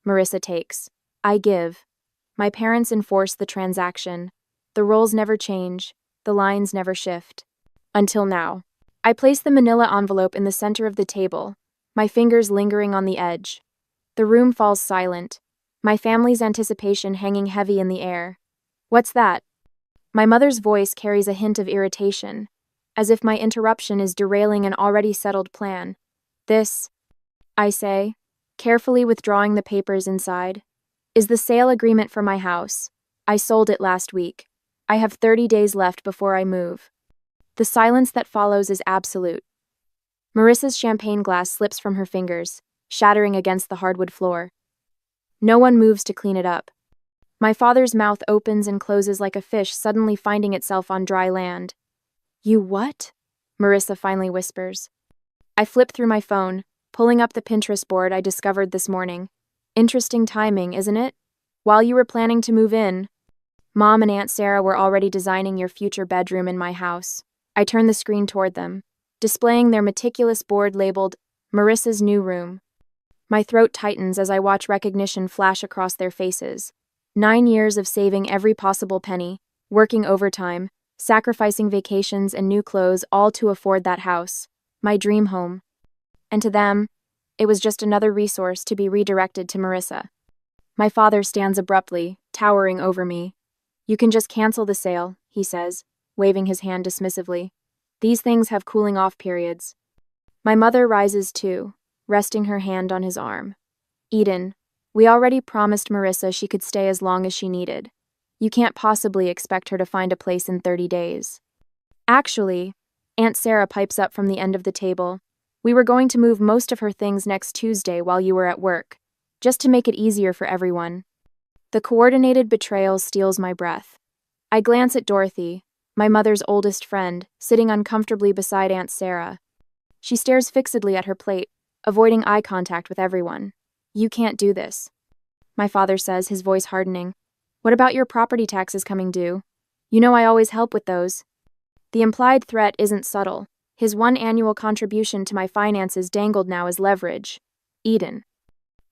Marissa takes. I give. My parents enforce the transaction. The roles never change. The lines never shift. Until now. I place the manila envelope in the center of the table, my fingers lingering on the edge. The room falls silent, my family's anticipation hanging heavy in the air. What's that? My mother's voice carries a hint of irritation, as if my interruption is derailing an already settled plan. This, I say, carefully withdrawing the papers inside, is the sale agreement for my house. I sold it last week. I have 30 days left before I move. The silence that follows is absolute. Marissa's champagne glass slips from her fingers, shattering against the hardwood floor. No one moves to clean it up. My father's mouth opens and closes like a fish suddenly finding itself on dry land. You what? Marissa finally whispers. I flip through my phone, pulling up the Pinterest board I discovered this morning. Interesting timing, isn't it? While you were planning to move in, Mom and Aunt Sarah were already designing your future bedroom in my house. I turn the screen toward them, displaying their meticulous board labeled Marissa's new room. My throat tightens as I watch recognition flash across their faces. 9 years of saving every possible penny, working overtime, sacrificing vacations and new clothes, all to afford that house, my dream home. And to them, it was just another resource to be redirected to Marissa. My father stands abruptly, towering over me. You can just cancel the sale, he says, waving his hand dismissively. These things have cooling-off periods. My mother rises too, resting her hand on his arm. Eden, we already promised Marissa she could stay as long as she needed. You can't possibly expect her to find a place in 30 days. Actually, Aunt Sarah pipes up from the end of the table. We were going to move most of her things next Tuesday while you were at work, just to make it easier for everyone. The coordinated betrayal steals my breath. I glance at Dorothy, my mother's oldest friend, sitting uncomfortably beside Aunt Sarah. She stares fixedly at her plate, avoiding eye contact with everyone. You can't do this, my father says, his voice hardening. What about your property taxes coming due? You know I always help with those. The implied threat isn't subtle. His one annual contribution to my finances dangled now as leverage. Eden,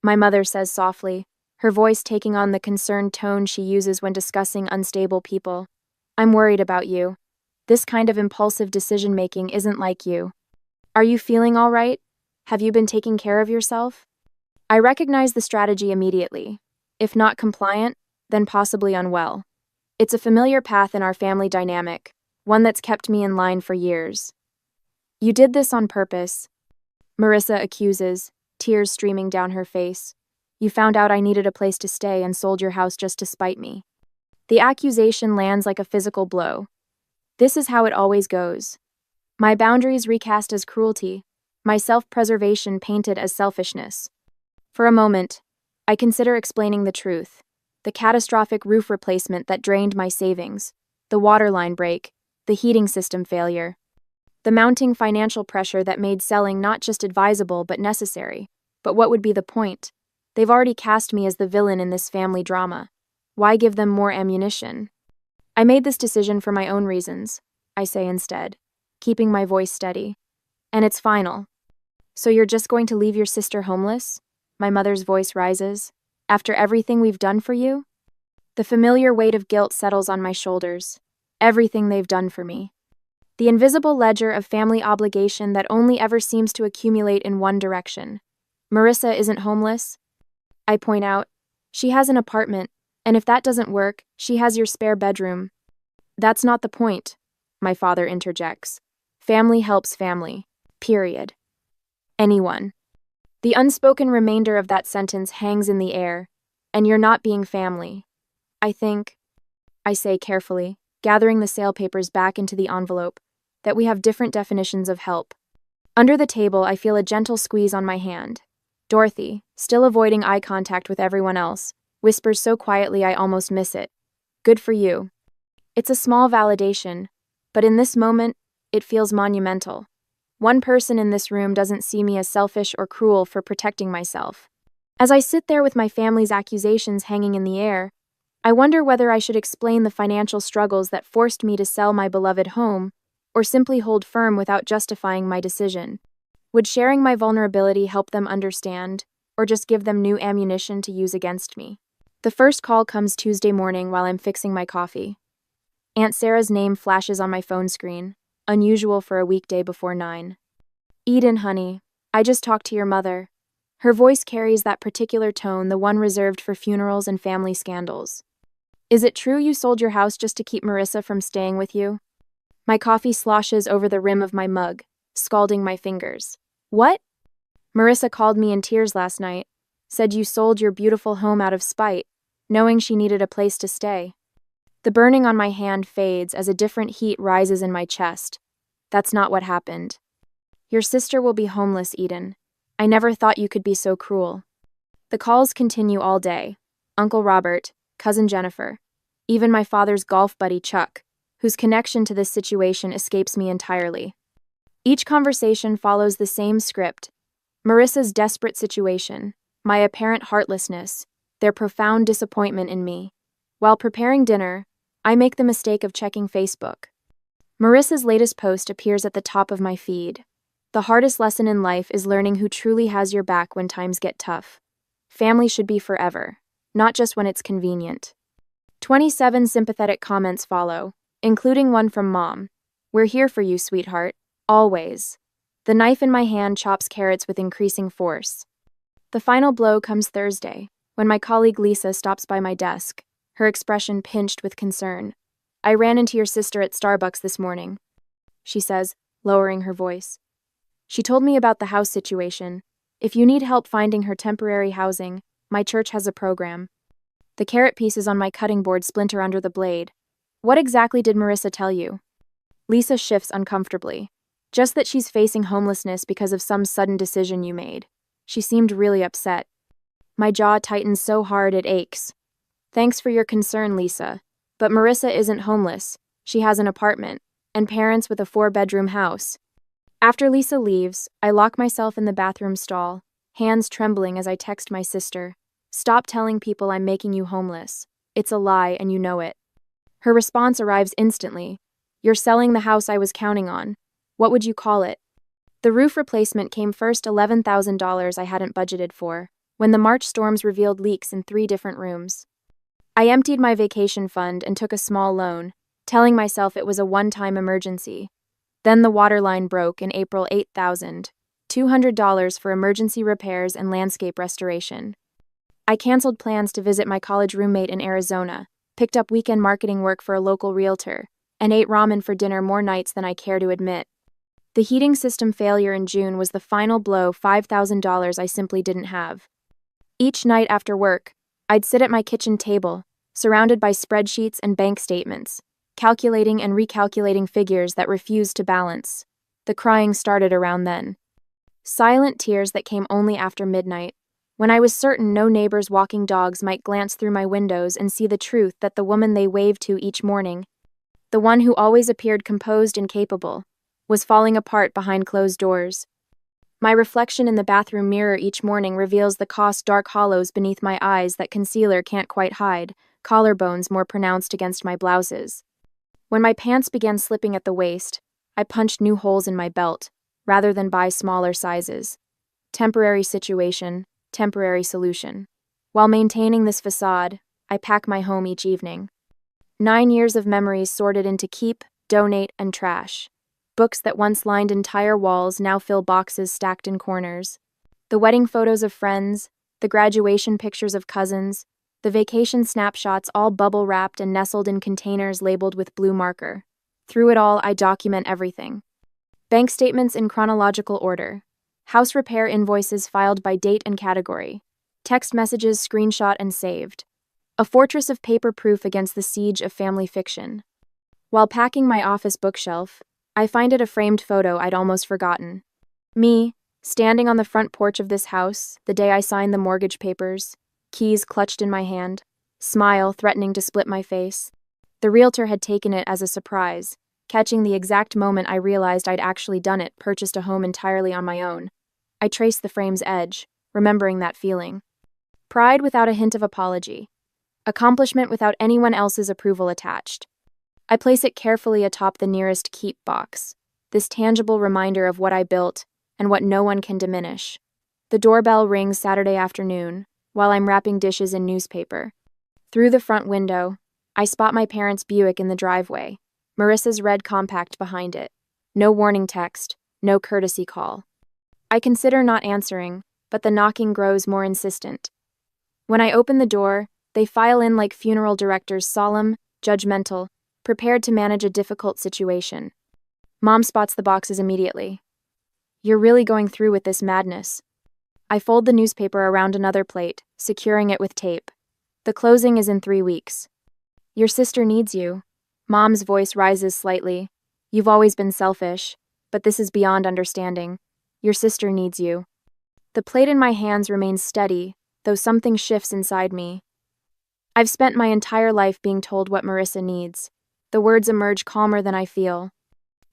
my mother says softly, her voice taking on the concerned tone she uses when discussing unstable people. I'm worried about you. This kind of impulsive decision-making isn't like you. Are you feeling all right? Have you been taking care of yourself? I recognize the strategy immediately. If not compliant, then possibly unwell. It's a familiar path in our family dynamic, one that's kept me in line for years. You did this on purpose, Marissa accuses, tears streaming down her face. You found out I needed a place to stay and sold your house just to spite me. The accusation lands like a physical blow. This is how it always goes. My boundaries recast as cruelty, my self-preservation painted as selfishness. For a moment, I consider explaining the truth. The catastrophic roof replacement that drained my savings, the water line break, the heating system failure. The mounting financial pressure that made selling not just advisable but necessary. But what would be the point? They've already cast me as the villain in this family drama. Why give them more ammunition? I made this decision for my own reasons, I say instead, keeping my voice steady. And it's final. So you're just going to leave your sister homeless? My mother's voice rises. After everything we've done for you? The familiar weight of guilt settles on my shoulders. Everything they've done for me. The invisible ledger of family obligation that only ever seems to accumulate in one direction. Marissa isn't homeless. I point out. She has an apartment, and if that doesn't work, she has your spare bedroom. That's not the point, my father interjects. Family helps family. Period. Anyone. The unspoken remainder of that sentence hangs in the air, and you're not being family. I think, I say carefully, gathering the sale papers back into the envelope, that we have different definitions of help. Under the table, I feel a gentle squeeze on my hand. Dorothy, still avoiding eye contact with everyone else, whispers so quietly I almost miss it. Good for you. It's a small validation, but in this moment, it feels monumental. One person in this room doesn't see me as selfish or cruel for protecting myself. As I sit there with my family's accusations hanging in the air, I wonder whether I should explain the financial struggles that forced me to sell my beloved home, or simply hold firm without justifying my decision. Would sharing my vulnerability help them understand, or just give them new ammunition to use against me? The first call comes Tuesday morning while I'm fixing my coffee. Aunt Sarah's name flashes on my phone screen, unusual for a weekday before 9. Eden, honey, I just talked to your mother. Her voice carries that particular tone, the one reserved for funerals and family scandals. Is it true you sold your house just to keep Marissa from staying with you? My coffee sloshes over the rim of my mug, scalding my fingers. What? Marissa called me in tears last night, said you sold your beautiful home out of spite, knowing she needed a place to stay. The burning on my hand fades as a different heat rises in my chest. That's not what happened. Your sister will be homeless, Eden. I never thought you could be so cruel. The calls continue all day. Uncle Robert, cousin Jennifer, even my father's golf buddy Chuck, whose connection to this situation escapes me entirely. Each conversation follows the same script. Marissa's desperate situation, my apparent heartlessness, their profound disappointment in me. While preparing dinner, I make the mistake of checking Facebook. Marissa's latest post appears at the top of my feed. The hardest lesson in life is learning who truly has your back when times get tough. Family should be forever, not just when it's convenient. 27 sympathetic comments follow, including one from Mom. We're here for you, sweetheart. Always. The knife in my hand chops carrots with increasing force. The final blow comes Thursday, when my colleague Lisa stops by my desk, her expression pinched with concern. I ran into your sister at Starbucks this morning, she says, lowering her voice. She told me about the house situation. If you need help finding her temporary housing, my church has a program. The carrot pieces on my cutting board splinter under the blade. What exactly did Marissa tell you? Lisa shifts uncomfortably. Just that she's facing homelessness because of some sudden decision you made. She seemed really upset. My jaw tightens so hard it aches. Thanks for your concern, Lisa. But Marissa isn't homeless. She has an apartment, and parents with a 4-bedroom house. After Lisa leaves, I lock myself in the bathroom stall, hands trembling as I text my sister. Stop telling people I'm making you homeless. It's a lie and you know it. Her response arrives instantly. You're selling the house I was counting on. What would you call it? The roof replacement came first, $11,000 I hadn't budgeted for, when the March storms revealed leaks in 3 different rooms. I emptied my vacation fund and took a small loan, telling myself it was a one-time emergency. Then the water line broke in April. $8,200 for emergency repairs and landscape restoration. I canceled plans to visit my college roommate in Arizona, picked up weekend marketing work for a local realtor, and ate ramen for dinner more nights than I care to admit. The heating system failure in June was the final blow. $5,000 I simply didn't have. Each night after work, I'd sit at my kitchen table, surrounded by spreadsheets and bank statements, calculating and recalculating figures that refused to balance. The crying started around then. Silent tears that came only after midnight, when I was certain no neighbors walking dogs might glance through my windows and see the truth that the woman they waved to each morning, the one who always appeared composed and capable, was falling apart behind closed doors. My reflection in the bathroom mirror each morning reveals the caused dark hollows beneath my eyes that concealer can't quite hide, collarbones more pronounced against my blouses. When my pants began slipping at the waist, I punched new holes in my belt, rather than buy smaller sizes. Temporary situation, temporary solution. While maintaining this facade, I pack my home each evening. 9 years of memories sorted into keep, donate, and trash. Books that once lined entire walls now fill boxes stacked in corners. The wedding photos of friends, the graduation pictures of cousins, the vacation snapshots all bubble-wrapped and nestled in containers labeled with blue marker. Through it all, I document everything. Bank statements in chronological order. House repair invoices filed by date and category. Text messages screenshot and saved. A fortress of paper proof against the siege of family fiction. While packing my office bookshelf, I find it a framed photo I'd almost forgotten. Me, standing on the front porch of this house, the day I signed the mortgage papers, keys clutched in my hand, smile threatening to split my face. The realtor had taken it as a surprise, catching the exact moment I realized I'd actually done it, purchased a home entirely on my own. I traced the frame's edge, remembering that feeling. Pride without a hint of apology. Accomplishment without anyone else's approval attached. I place it carefully atop the nearest keep box, this tangible reminder of what I built and what no one can diminish. The doorbell rings Saturday afternoon, while I'm wrapping dishes in newspaper. Through the front window, I spot my parents' Buick in the driveway, Marissa's red compact behind it. No warning text, no courtesy call. I consider not answering, but the knocking grows more insistent. When I open the door, they file in like funeral directors, solemn, judgmental, prepared to manage a difficult situation. Mom spots the boxes immediately. "You're really going through with this madness." I fold the newspaper around another plate, securing it with tape. "The closing is in 3 weeks. Your sister needs you." Mom's voice rises slightly. "You've always been selfish, but this is beyond understanding. Your sister needs you." The plate in my hands remains steady, though something shifts inside me. I've spent my entire life being told what Marissa needs. The words emerge calmer than I feel.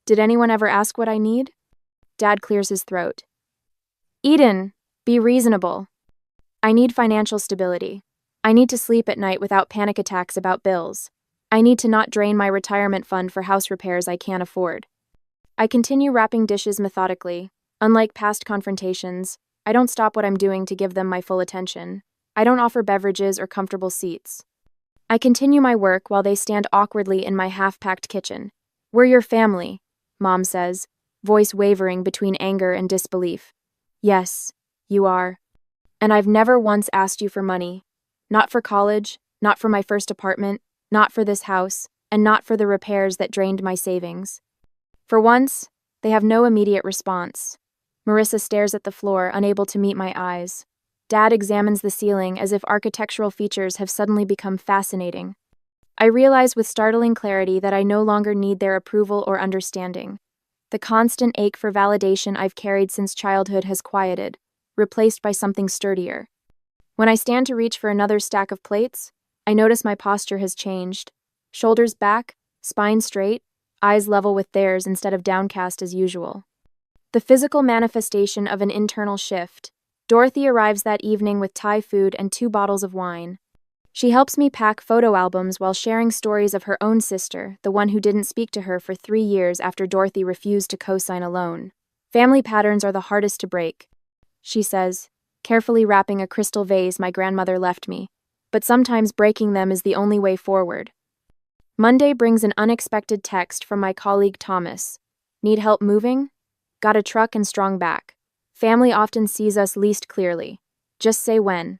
Did anyone ever ask what I need? Dad clears his throat. "Eden, be reasonable. I need financial stability. I need to sleep at night without panic attacks about bills. I need to not drain my retirement fund for house repairs I can't afford." I continue wrapping dishes methodically. Unlike past confrontations, I don't stop what I'm doing to give them my full attention. I don't offer beverages or comfortable seats. I continue my work while they stand awkwardly in my half-packed kitchen. "We're your family," Mom says, voice wavering between anger and disbelief. "Yes, you are. And I've never once asked you for money. Not for college, not for my first apartment, not for this house, and not for the repairs that drained my savings." For once, they have no immediate response. Marissa stares at the floor, unable to meet my eyes. Dad examines the ceiling as if architectural features have suddenly become fascinating. I realize with startling clarity that I no longer need their approval or understanding. The constant ache for validation I've carried since childhood has quieted, replaced by something sturdier. When I stand to reach for another stack of plates, I notice my posture has changed. Shoulders back, spine straight, eyes level with theirs instead of downcast as usual. The physical manifestation of an internal shift. Dorothy arrives that evening with Thai food and 2 bottles of wine. She helps me pack photo albums while sharing stories of her own sister, the one who didn't speak to her for 3 years after Dorothy refused to co-sign a loan. "Family patterns are the hardest to break," she says, carefully wrapping a crystal vase my grandmother left me. "But sometimes breaking them is the only way forward." Monday brings an unexpected text from my colleague Thomas. Need help moving? Got a truck and strong back. Family often sees us least clearly. Just say when.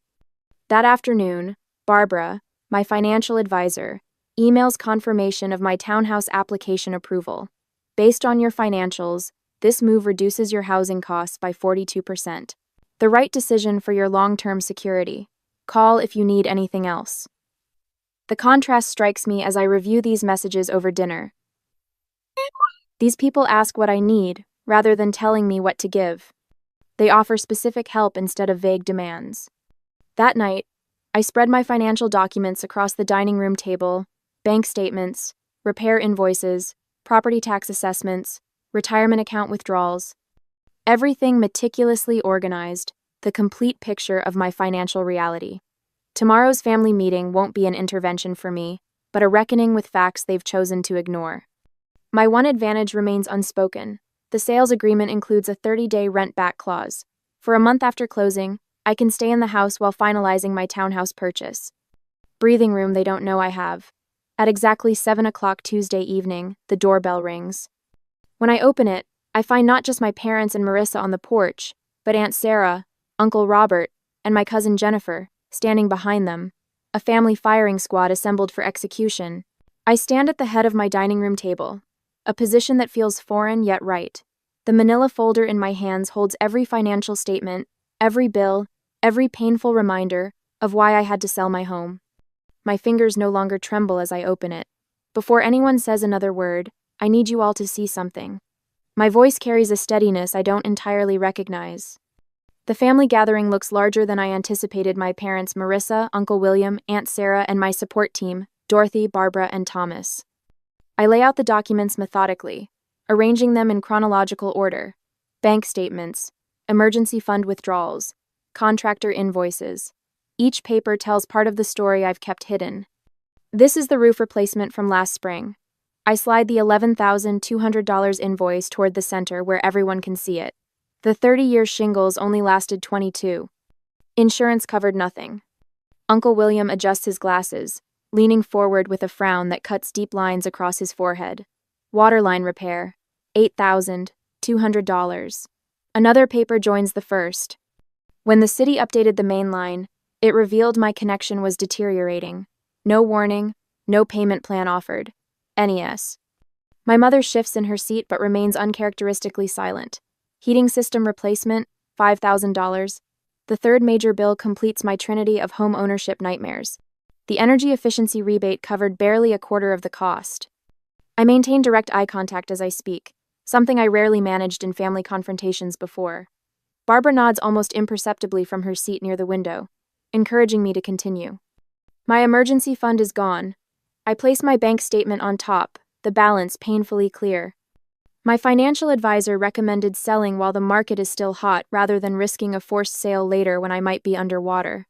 That afternoon, Barbara, my financial advisor, emails confirmation of my townhouse application approval. Based on your financials, this move reduces your housing costs by 42%. The right decision for your long-term security. Call if you need anything else. The contrast strikes me as I review these messages over dinner. These people ask what I need, rather than telling me what to give. They offer specific help instead of vague demands. That night, I spread my financial documents across the dining room table, bank statements, repair invoices, property tax assessments, retirement account withdrawals. Everything meticulously organized, the complete picture of my financial reality. Tomorrow's family meeting won't be an intervention for me, but a reckoning with facts they've chosen to ignore. My one advantage remains unspoken. The sales agreement includes a 30-day rent-back clause. For a month after closing, I can stay in the house while finalizing my townhouse purchase. Breathing room they don't know I have. At exactly 7 o'clock Tuesday evening, the doorbell rings. When I open it, I find not just my parents and Marissa on the porch, but Aunt Sarah, Uncle Robert, and my cousin Jennifer, standing behind them, a family firing squad assembled for execution. I stand at the head of my dining room table, a position that feels foreign yet right. The manila folder in my hands holds every financial statement, every bill, every painful reminder of why I had to sell my home. My fingers no longer tremble as I open it. Before anyone says another word, I need you all to see something. My voice carries a steadiness I don't entirely recognize. The family gathering looks larger than I anticipated. My parents, Marissa, Uncle William, Aunt Sarah, and my support team, Dorothy, Barbara, and Thomas. I lay out the documents methodically, arranging them in chronological order. Bank statements, emergency fund withdrawals, contractor invoices. Each paper tells part of the story I've kept hidden. This is the roof replacement from last spring. I slide the $11,200 invoice toward the center where everyone can see it. The 30-year shingles only lasted 22. Insurance covered nothing. Uncle William adjusts his glasses, leaning forward with a frown that cuts deep lines across his forehead. Waterline repair, $8,200. Another paper joins the first. When the city updated the main line, it revealed my connection was deteriorating. No warning, no payment plan offered. NES. My mother shifts in her seat but remains uncharacteristically silent. Heating system replacement, $5,000. The third major bill completes my trinity of home ownership nightmares. The energy efficiency rebate covered barely a quarter of the cost. I maintain direct eye contact as I speak, something I rarely managed in family confrontations before. Barbara nods almost imperceptibly from her seat near the window, encouraging me to continue. My emergency fund is gone. I place my bank statement on top, the balance painfully clear. My financial advisor recommended selling while the market is still hot rather than risking a forced sale later when I might be underwater.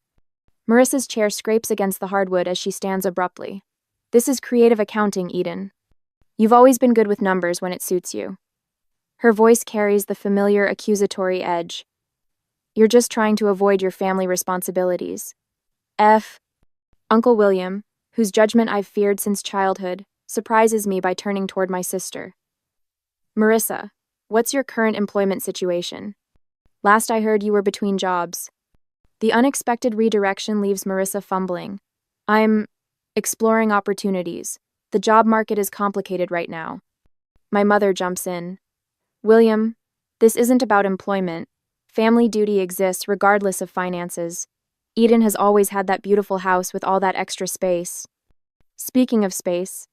Marissa's chair scrapes against the hardwood as she stands abruptly. This is creative accounting, Eden. You've always been good with numbers when it suits you. Her voice carries the familiar accusatory edge. You're just trying to avoid your family responsibilities. Uncle William, whose judgment I've feared since childhood, surprises me by turning toward my sister. Marissa, what's your current employment situation? Last I heard you were between jobs. The unexpected redirection leaves Marissa fumbling. I'm exploring opportunities. The job market is complicated right now. My mother jumps in. William, this isn't about employment. Family duty exists regardless of finances. Eden has always had that beautiful house with all that extra space. Speaking of space,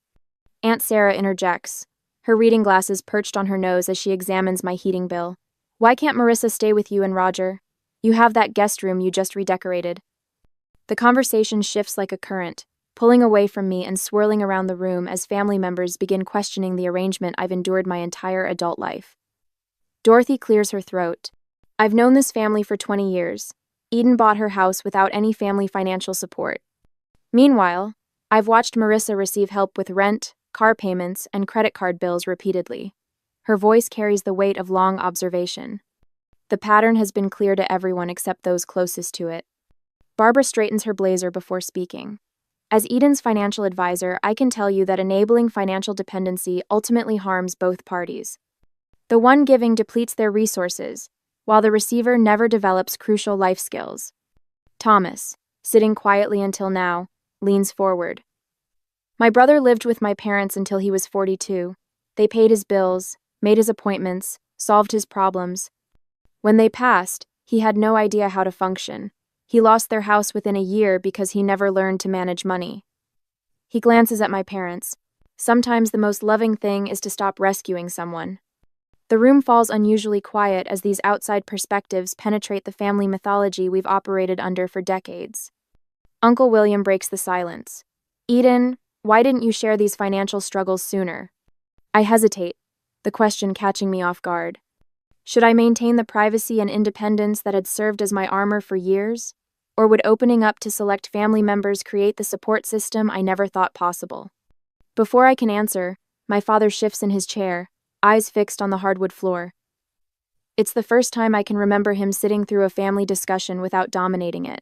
Aunt Sarah interjects, her reading glasses perched on her nose as she examines my heating bill. Why can't Marissa stay with you and Roger? You have that guest room you just redecorated. The conversation shifts like a current, pulling away from me and swirling around the room as family members begin questioning the arrangement I've endured my entire adult life. Dorothy clears her throat. I've known this family for 20 years. Eden bought her house without any family financial support. Meanwhile, I've watched Marissa receive help with rent, car payments, and credit card bills repeatedly. Her voice carries the weight of long observation. The pattern has been clear to everyone except those closest to it. Barbara straightens her blazer before speaking. As Eden's financial advisor, I can tell you that enabling financial dependency ultimately harms both parties. The one giving depletes their resources, while the receiver never develops crucial life skills. Thomas, sitting quietly until now, leans forward. My brother lived with my parents until he was 42. They paid his bills, made his appointments, solved his problems. When they passed, he had no idea how to function. He lost their house within a year because he never learned to manage money. He glances at my parents. Sometimes the most loving thing is to stop rescuing someone. The room falls unusually quiet as these outside perspectives penetrate the family mythology we've operated under for decades. Uncle William breaks the silence. Eden, why didn't you share these financial struggles sooner? I hesitate, the question catching me off guard. Should I maintain the privacy and independence that had served as my armor for years? Or would opening up to select family members create the support system I never thought possible? Before I can answer, my father shifts in his chair, eyes fixed on the hardwood floor. It's the first time I can remember him sitting through a family discussion without dominating it.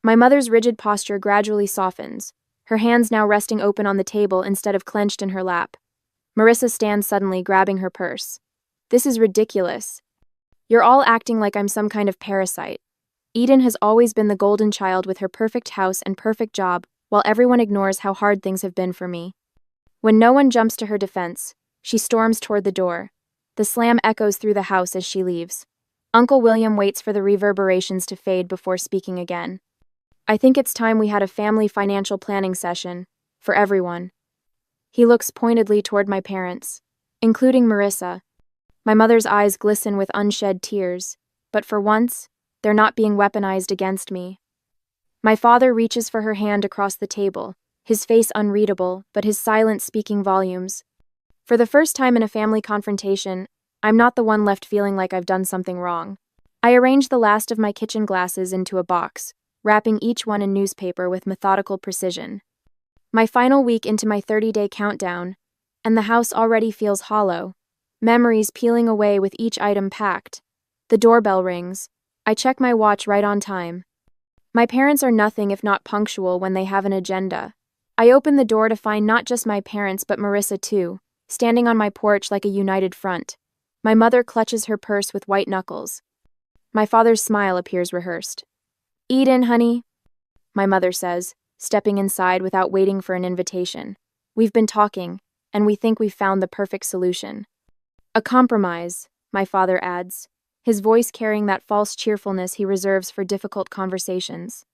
My mother's rigid posture gradually softens, her hands now resting open on the table instead of clenched in her lap. Marissa stands suddenly, grabbing her purse. This is ridiculous. You're all acting like I'm some kind of parasite. Eden has always been the golden child with her perfect house and perfect job, while everyone ignores how hard things have been for me. When no one jumps to her defense, she storms toward the door. The slam echoes through the house as she leaves. Uncle William waits for the reverberations to fade before speaking again. I think it's time we had a family financial planning session, for everyone. He looks pointedly toward my parents, including Marissa. My mother's eyes glisten with unshed tears, but for once, they're not being weaponized against me. My father reaches for her hand across the table, his face unreadable, but his silence speaking volumes. For the first time in a family confrontation, I'm not the one left feeling like I've done something wrong. I arrange the last of my kitchen glasses into a box, wrapping each one in newspaper with methodical precision. My final week into my 30-day countdown, and the house already feels hollow, memories peeling away with each item packed. The doorbell rings. I check my watch right on time. My parents are nothing if not punctual when they have an agenda. I open the door to find not just my parents but Marissa too, standing on my porch like a united front. My mother clutches her purse with white knuckles. My father's smile appears rehearsed. Eden, honey, my mother says, stepping inside without waiting for an invitation. We've been talking, and we think we've found the perfect solution. A compromise, my father adds, his voice carrying that false cheerfulness he reserves for difficult conversations.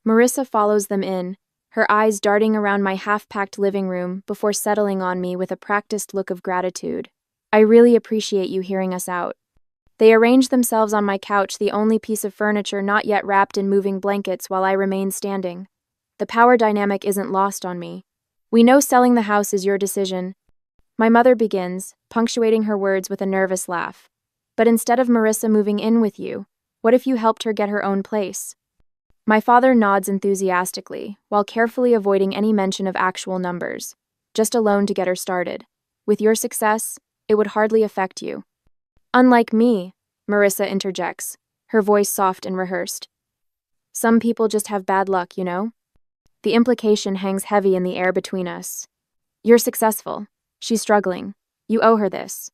Marissa follows them in, her eyes darting around my half-packed living room before settling on me with a practiced look of gratitude. I really appreciate you hearing us out. They arrange themselves on my couch, the only piece of furniture not yet wrapped in moving blankets, while I remain standing. The power dynamic isn't lost on me. We know selling the house is your decision. My mother begins, punctuating her words with a nervous laugh. But instead of Marissa moving in with you, what if you helped her get her own place? My father nods enthusiastically, while carefully avoiding any mention of actual numbers. Just a loan to get her started. With your success, it would hardly affect you. Unlike me, Marissa interjects, her voice soft and rehearsed. Some people just have bad luck, you know? The implication hangs heavy in the air between us. You're successful. She's struggling. You owe her this.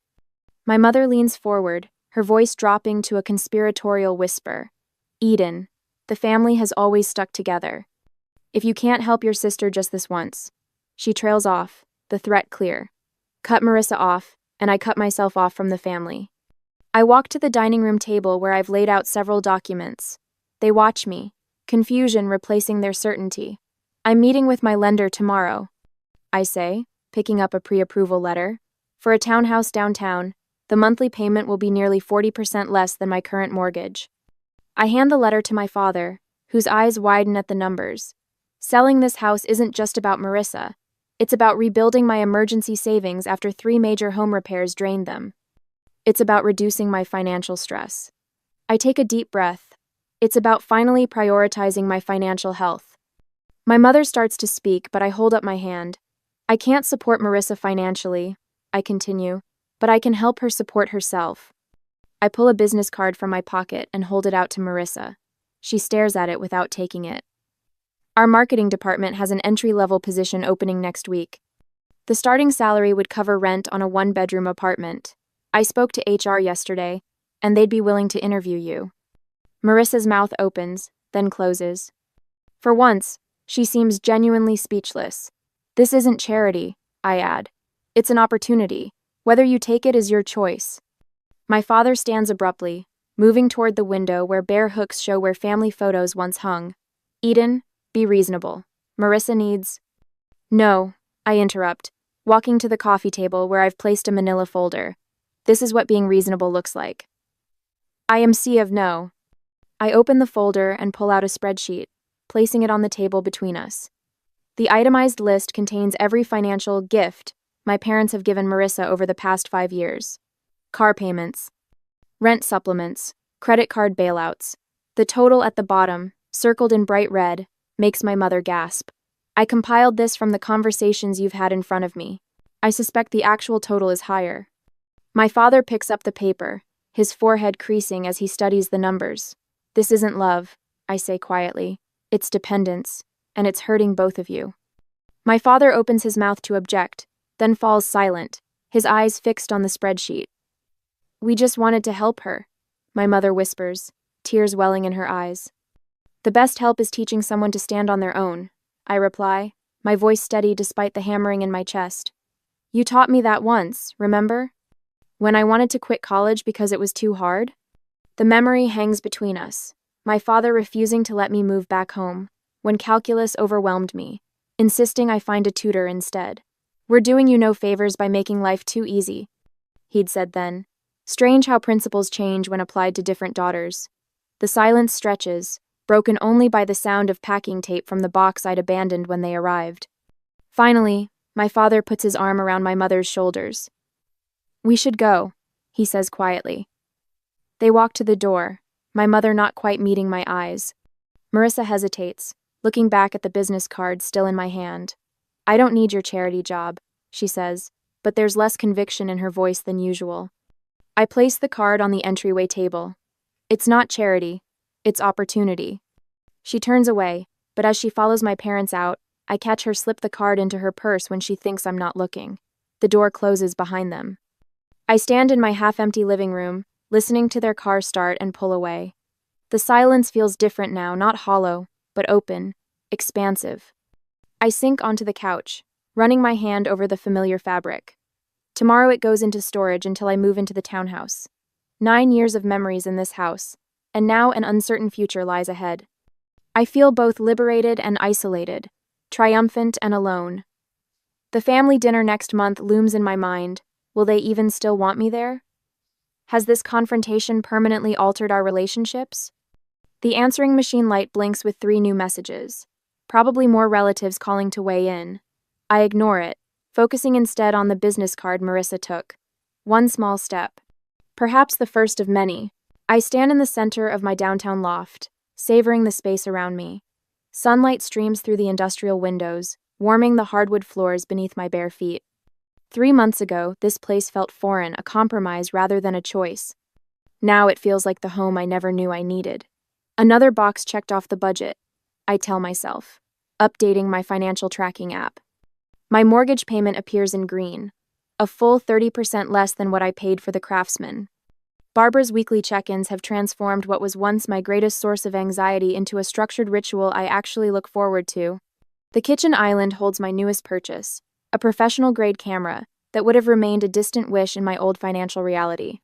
My mother leans forward, her voice dropping to a conspiratorial whisper. Eden, the family has always stuck together. If you can't help your sister just this once. She trails off, the threat clear. Cut Marissa off, and I cut myself off from the family. I walk to the dining room table where I've laid out several documents. They watch me, confusion replacing their certainty. I'm meeting with my lender tomorrow, I say, picking up a pre-approval letter. For a townhouse downtown, the monthly payment will be nearly 40% less than my current mortgage. I hand the letter to my father, whose eyes widen at the numbers. Selling this house isn't just about Marissa. It's about rebuilding my emergency savings after 3 major home repairs drained them. It's about reducing my financial stress. I take a deep breath. It's about finally prioritizing my financial health. My mother starts to speak, but I hold up my hand. I can't support Marissa financially, I continue, but I can help her support herself. I pull a business card from my pocket and hold it out to Marissa. She stares at it without taking it. Our marketing department has an entry-level position opening next week. The starting salary would cover rent on a one-bedroom apartment. I spoke to HR yesterday, and they'd be willing to interview you. Marissa's mouth opens, then closes. For once, she seems genuinely speechless. This isn't charity, I add. It's an opportunity. Whether you take it is your choice. My father stands abruptly, moving toward the window where bare hooks show where family photos once hung. Eden, be reasonable. Marissa needs... No, I interrupt, walking to the coffee table where I've placed a manila folder. This is what being reasonable looks like. IMC of no. I open the folder and pull out a spreadsheet, placing it on the table between us. The itemized list contains every financial gift my parents have given Marissa over the past 5 years. Car payments, rent supplements, credit card bailouts. The total at the bottom, circled in bright red, makes my mother gasp. I compiled this from the conversations you've had in front of me. I suspect the actual total is higher. My father picks up the paper, his forehead creasing as he studies the numbers. This isn't love, I say quietly. It's dependence, and it's hurting both of you. My father opens his mouth to object, then falls silent, his eyes fixed on the spreadsheet. We just wanted to help her, my mother whispers, tears welling in her eyes. The best help is teaching someone to stand on their own, I reply, my voice steady despite the hammering in my chest. You taught me that once, remember? When I wanted to quit college because it was too hard? The memory hangs between us, my father refusing to let me move back home, when calculus overwhelmed me, insisting I find a tutor instead. We're doing you no favors by making life too easy, he'd said then. Strange how principles change when applied to different daughters. The silence stretches, broken only by the sound of packing tape from the box I'd abandoned when they arrived. Finally, my father puts his arm around my mother's shoulders. We should go, he says quietly. They walk to the door, my mother not quite meeting my eyes. Marissa hesitates, looking back at the business card still in my hand. I don't need your charity job, she says, but there's less conviction in her voice than usual. I place the card on the entryway table. It's not charity, it's opportunity. She turns away, but as she follows my parents out, I catch her slip the card into her purse when she thinks I'm not looking. The door closes behind them. I stand in my half-empty living room, listening to their car start and pull away. The silence feels different now, not hollow, but open, expansive. I sink onto the couch, running my hand over the familiar fabric. Tomorrow it goes into storage until I move into the townhouse. 9 years of memories in this house, and now an uncertain future lies ahead. I feel both liberated and isolated, triumphant and alone. The family dinner next month looms in my mind. Will they even still want me there? Has this confrontation permanently altered our relationships? The answering machine light blinks with 3 new messages. Probably more relatives calling to weigh in. I ignore it, focusing instead on the business card Marissa took. One small step. Perhaps the first of many. I stand in the center of my downtown loft, savoring the space around me. Sunlight streams through the industrial windows, warming the hardwood floors beneath my bare feet. 3 months ago, this place felt foreign, a compromise rather than a choice. Now it feels like the home I never knew I needed. Another box checked off the budget, I tell myself, updating my financial tracking app. My mortgage payment appears in green, a full 30% less than what I paid for the Craftsman. Barbara's weekly check-ins have transformed what was once my greatest source of anxiety into a structured ritual I actually look forward to. The kitchen island holds my newest purchase, a professional-grade camera that would have remained a distant wish in my old financial reality.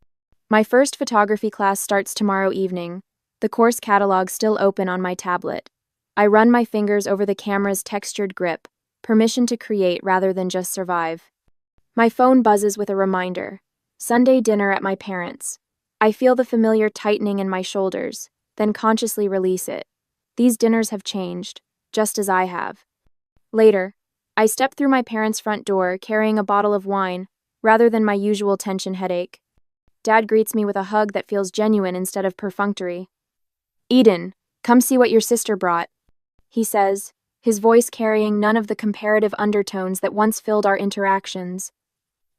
My first photography class starts tomorrow evening, the course catalog still open on my tablet. I run my fingers over the camera's textured grip, permission to create rather than just survive. My phone buzzes with a reminder. Sunday dinner at my parents'. I feel the familiar tightening in my shoulders, then consciously release it. These dinners have changed, just as I have. Later, I step through my parents' front door carrying a bottle of wine, rather than my usual tension headache. Dad greets me with a hug that feels genuine instead of perfunctory. Eden, come see what your sister brought, he says, his voice carrying none of the comparative undertones that once filled our interactions.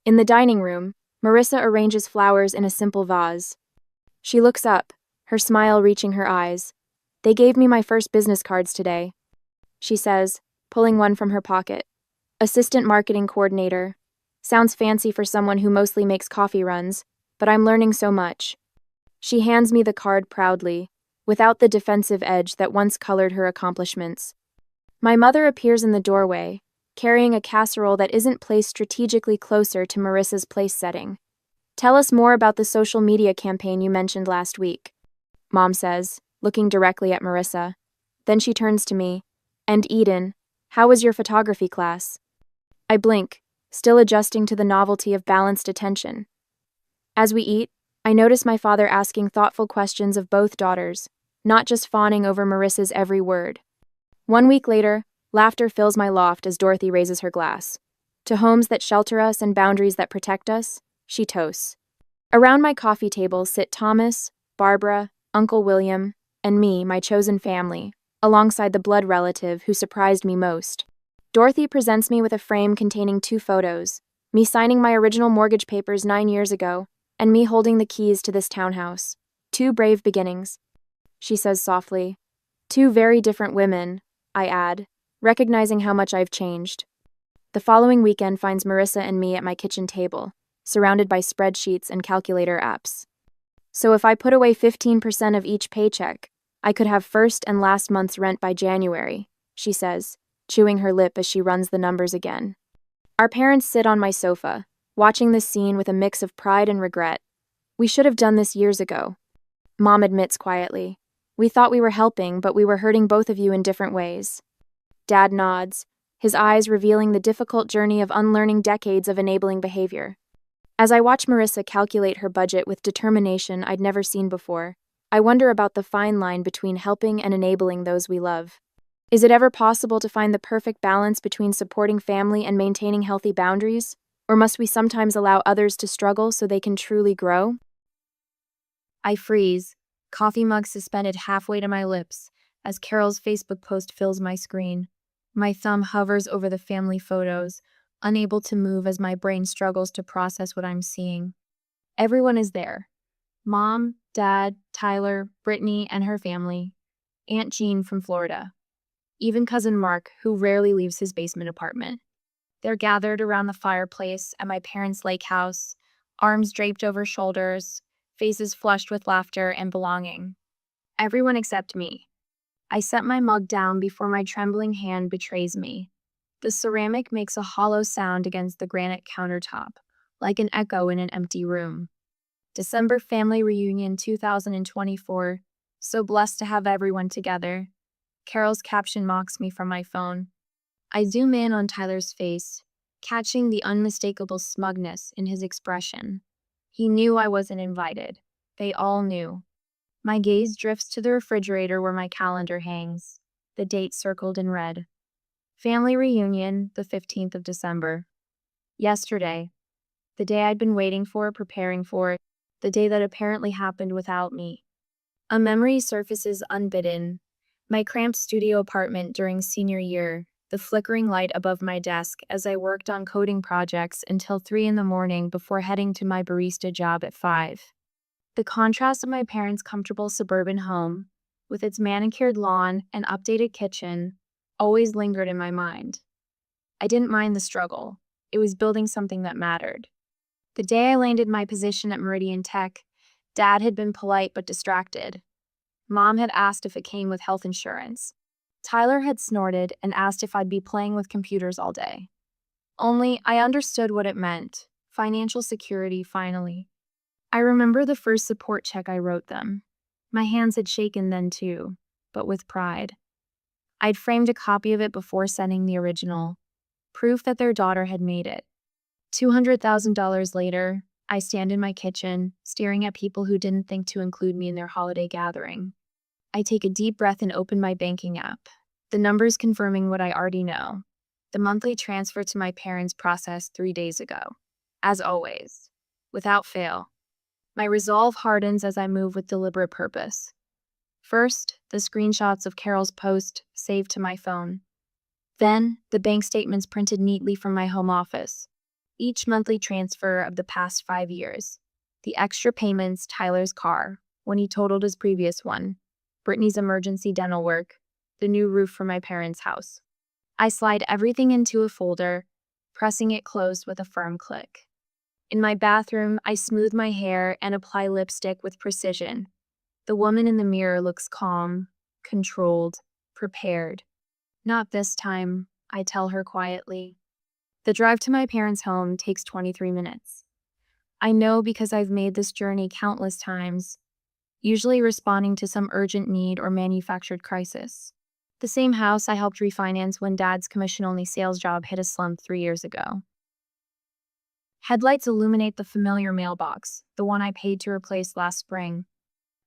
In the dining room, Marissa arranges flowers in a simple vase. She looks up, her smile reaching her eyes. They gave me my first business cards today. she says, pulling one from her pocket. Assistant marketing coordinator. Sounds fancy for someone who mostly makes coffee runs, but I'm learning so much. She hands me the card proudly, without the defensive edge that once colored her accomplishments. My mother appears in the doorway, carrying a casserole that isn't placed strategically closer to Marissa's place setting. Tell us more about the social media campaign you mentioned last week, Mom says, looking directly at Marissa. Then she turns to me. And Eden, how was your photography class? I blink, still adjusting to the novelty of balanced attention. As we eat, I notice my father asking thoughtful questions of both daughters, not just fawning over Marissa's every word. 1 week later, laughter fills my loft as Dorothy raises her glass. To homes that shelter us and boundaries that protect us, she toasts. Around my coffee table sit Thomas, Barbara, Uncle William, and me, my chosen family, alongside the blood relative who surprised me most. Dorothy presents me with a frame containing 2 photos, me signing my original mortgage papers 9 years ago, and me holding the keys to this townhouse. 2 brave beginnings, she says softly. 2 very different women, I add, recognizing how much I've changed. The following weekend finds Marissa and me at my kitchen table, surrounded by spreadsheets and calculator apps. So if I put away 15% of each paycheck, I could have first and last month's rent by January, she says, chewing her lip as she runs the numbers again. Our parents sit on my sofa, watching this scene with a mix of pride and regret. We should have done this years ago, Mom admits quietly. We thought we were helping, but we were hurting both of you in different ways. Dad nods, his eyes revealing the difficult journey of unlearning decades of enabling behavior. As I watch Marissa calculate her budget with determination I'd never seen before, I wonder about the fine line between helping and enabling those we love. Is it ever possible to find the perfect balance between supporting family and maintaining healthy boundaries? Or must we sometimes allow others to struggle so they can truly grow? I freeze, coffee mug suspended halfway to my lips, as Carol's Facebook post fills my screen. My thumb hovers over the family photos, unable to move as my brain struggles to process what I'm seeing. Everyone is there. Mom, Dad, Tyler, Brittany, and her family. Aunt Jean from Florida. Even Cousin Mark, who rarely leaves his basement apartment. They're gathered around the fireplace at my parents' lake house, arms draped over shoulders, faces flushed with laughter and belonging. Everyone except me. I set my mug down before my trembling hand betrays me. The ceramic makes a hollow sound against the granite countertop, like an echo in an empty room. December family reunion 2024. So blessed to have everyone together. Carol's caption mocks me from my phone. I zoom in on Tyler's face, catching the unmistakable smugness in his expression. He knew I wasn't invited. They all knew. My gaze drifts to the refrigerator where my calendar hangs, the date circled in red. Family reunion, the 15th of December. Yesterday. The day I'd been waiting for, preparing for, the day that apparently happened without me. A memory surfaces unbidden. My cramped studio apartment during senior year, the flickering light above my desk as I worked on coding projects until 3 a.m. before heading to my barista job at 5. The contrast of my parents' comfortable suburban home, with its manicured lawn and updated kitchen, always lingered in my mind. I didn't mind the struggle. It was building something that mattered. The day I landed my position at Meridian Tech, Dad had been polite but distracted. Mom had asked if it came with health insurance. Tyler had snorted and asked if I'd be playing with computers all day. Only I understood what it meant. Financial security, finally. I remember the first support check I wrote them. My hands had shaken then too, but with pride. I'd framed a copy of it before sending the original, proof that their daughter had made it. $200,000 later, I stand in my kitchen, staring at people who didn't think to include me in their holiday gathering. I take a deep breath and open my banking app, the numbers confirming what I already know. The monthly transfer to my parents processed 3 days ago. As always, without fail. My resolve hardens as I move with deliberate purpose. First, the screenshots of Carol's post saved to my phone. Then, the bank statements printed neatly from my home office. Each monthly transfer of the past 5 years. The extra payments, Tyler's car, when he totaled his previous one. Brittany's emergency dental work. the new roof for my parents' house. I slide everything into a folder, pressing it closed with a firm click. In my bathroom, I smooth my hair and apply lipstick with precision. The woman in the mirror looks calm, controlled, prepared. Not this time, I tell her quietly. The drive to my parents' home takes 23 minutes. I know because I've made this journey countless times, usually responding to some urgent need or manufactured crisis. The same house I helped refinance when Dad's commission-only sales job hit a slump 3 years ago. Headlights illuminate the familiar mailbox, the one I paid to replace last spring.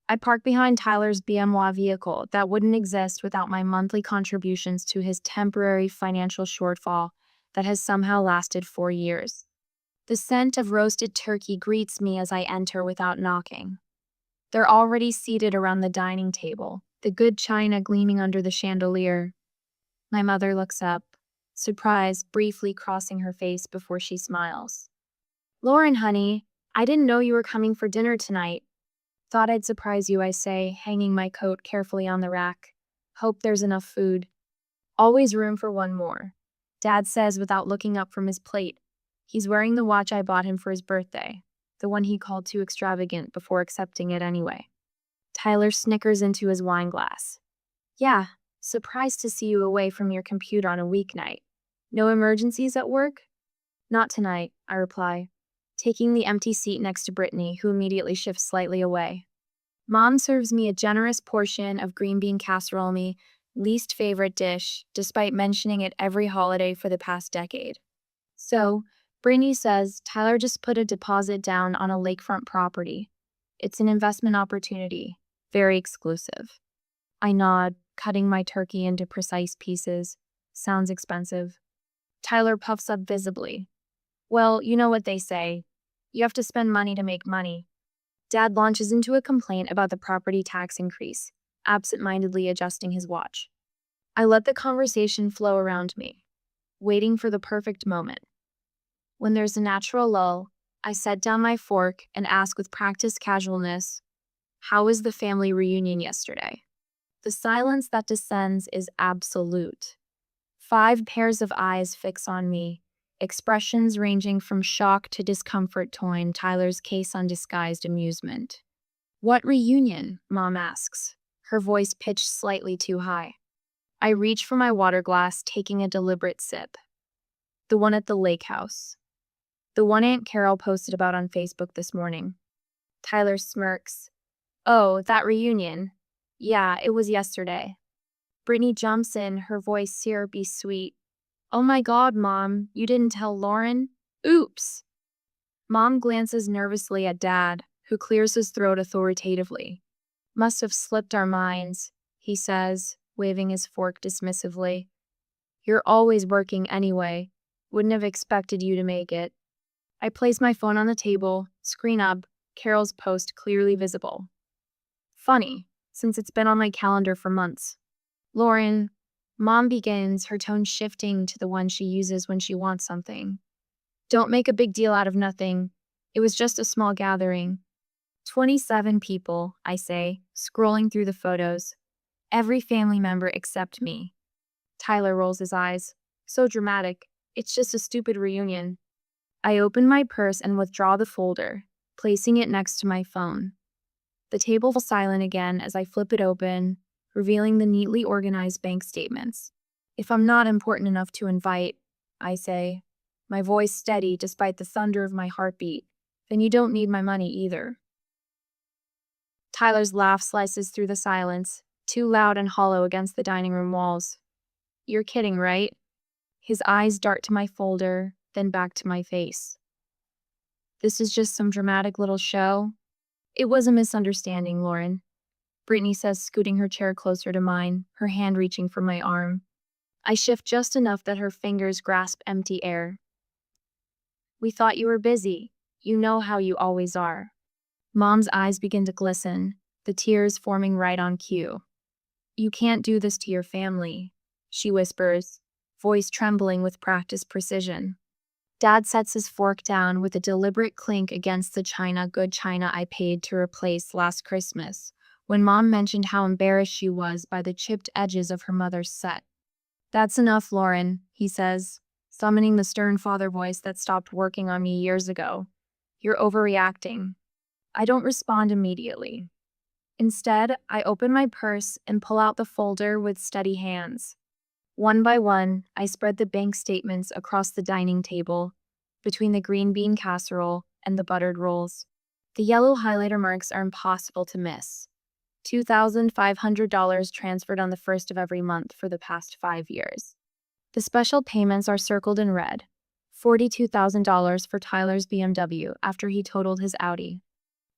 I park behind Tyler's BMW vehicle that wouldn't exist without my monthly contributions to his temporary financial shortfall that has somehow lasted 4 years. The scent of roasted turkey greets me as I enter without knocking. They're already seated around the dining table, the good china gleaming under the chandelier. My mother looks up, surprise briefly crossing her face before she smiles. "Lauren, honey, I didn't know you were coming for dinner tonight." "Thought I'd surprise you," I say, hanging my coat carefully on the rack. "Hope there's enough food." "Always room for one more," Dad says without looking up from his plate. He's wearing the watch I bought him for his birthday, the one he called too extravagant before accepting it anyway. Tyler snickers into his wine glass. "Yeah, surprised to see you away from your computer on a weeknight. No emergencies at work?" "Not tonight," I reply, taking the empty seat next to Brittany, who immediately shifts slightly away. Mom serves me a generous portion of green bean casserole, my least favorite dish, despite mentioning it every holiday for the past decade. "So," Brittany says, "Tyler just put a deposit down on a lakefront property. It's an investment opportunity, very exclusive." I nod, cutting my turkey into precise pieces. "Sounds expensive." Tyler puffs up visibly. "Well, you know what they say. You have to spend money to make money." Dad launches into a complaint about the property tax increase, absent-mindedly adjusting his watch. I let the conversation flow around me, waiting for the perfect moment. When there's a natural lull, I set down my fork and ask with practiced casualness, "How was the family reunion yesterday?" The silence that descends is absolute. 5 pairs of eyes fix on me, expressions ranging from shock to discomfort toying Tyler's case on disguised amusement. "What reunion?" Mom asks, her voice pitched slightly too high. I reach for my water glass, taking a deliberate sip. "The one at the lake house. The one Aunt Carol posted about on Facebook this morning." Tyler smirks. "Oh, that reunion. Yeah, it was yesterday." Brittany jumps in, her voice syrupy sweet. "Oh my God, Mom, you didn't tell Lauren? Oops." Mom glances nervously at Dad, who clears his throat authoritatively. "Must have slipped our minds," he says, waving his fork dismissively. "You're always working anyway. Wouldn't have expected you to make it." I place my phone on the table, screen up, Carol's post clearly visible. Funny, since it's been on my calendar for months. "Lauren," Mom begins, her tone shifting to the one she uses when she wants something. "Don't make a big deal out of nothing. It was just a small gathering." 27 people, I say, scrolling through the photos. Every family member except me. Tyler rolls his eyes. "So dramatic. It's just a stupid reunion." I open my purse and withdraw the folder, placing it next to my phone. The table falls silent again as I flip it open, revealing the neatly organized bank statements. "If I'm not important enough to invite," I say, my voice steady despite the thunder of my heartbeat, "then you don't need my money either." Tyler's laugh slices through the silence, too loud and hollow against the dining room walls. "You're kidding, right?" His eyes dart to my folder, then back to my face. "This is just some dramatic little show." "It was a misunderstanding, Lauren," Brittany says, scooting her chair closer to mine, her hand reaching for my arm. I shift just enough that her fingers grasp empty air. "We thought you were busy. You know how you always are." Mom's eyes begin to glisten, the tears forming right on cue. "You can't do this to your family," she whispers, voice trembling with practiced precision. Dad sets his fork down with a deliberate clink against the good china I paid to replace last Christmas, when Mom mentioned how embarrassed she was by the chipped edges of her mother's set. "That's enough, Lauren," he says, summoning the stern father voice that stopped working on me years ago. "You're overreacting." I don't respond immediately. Instead, I open my purse and pull out the folder with steady hands. One by one, I spread the bank statements across the dining table, between the green bean casserole and the buttered rolls. The yellow highlighter marks are impossible to miss. $2,500 transferred on the first of every month for the past 5 years. The special payments are circled in red. $42,000 for Tyler's BMW after he totaled his Audi.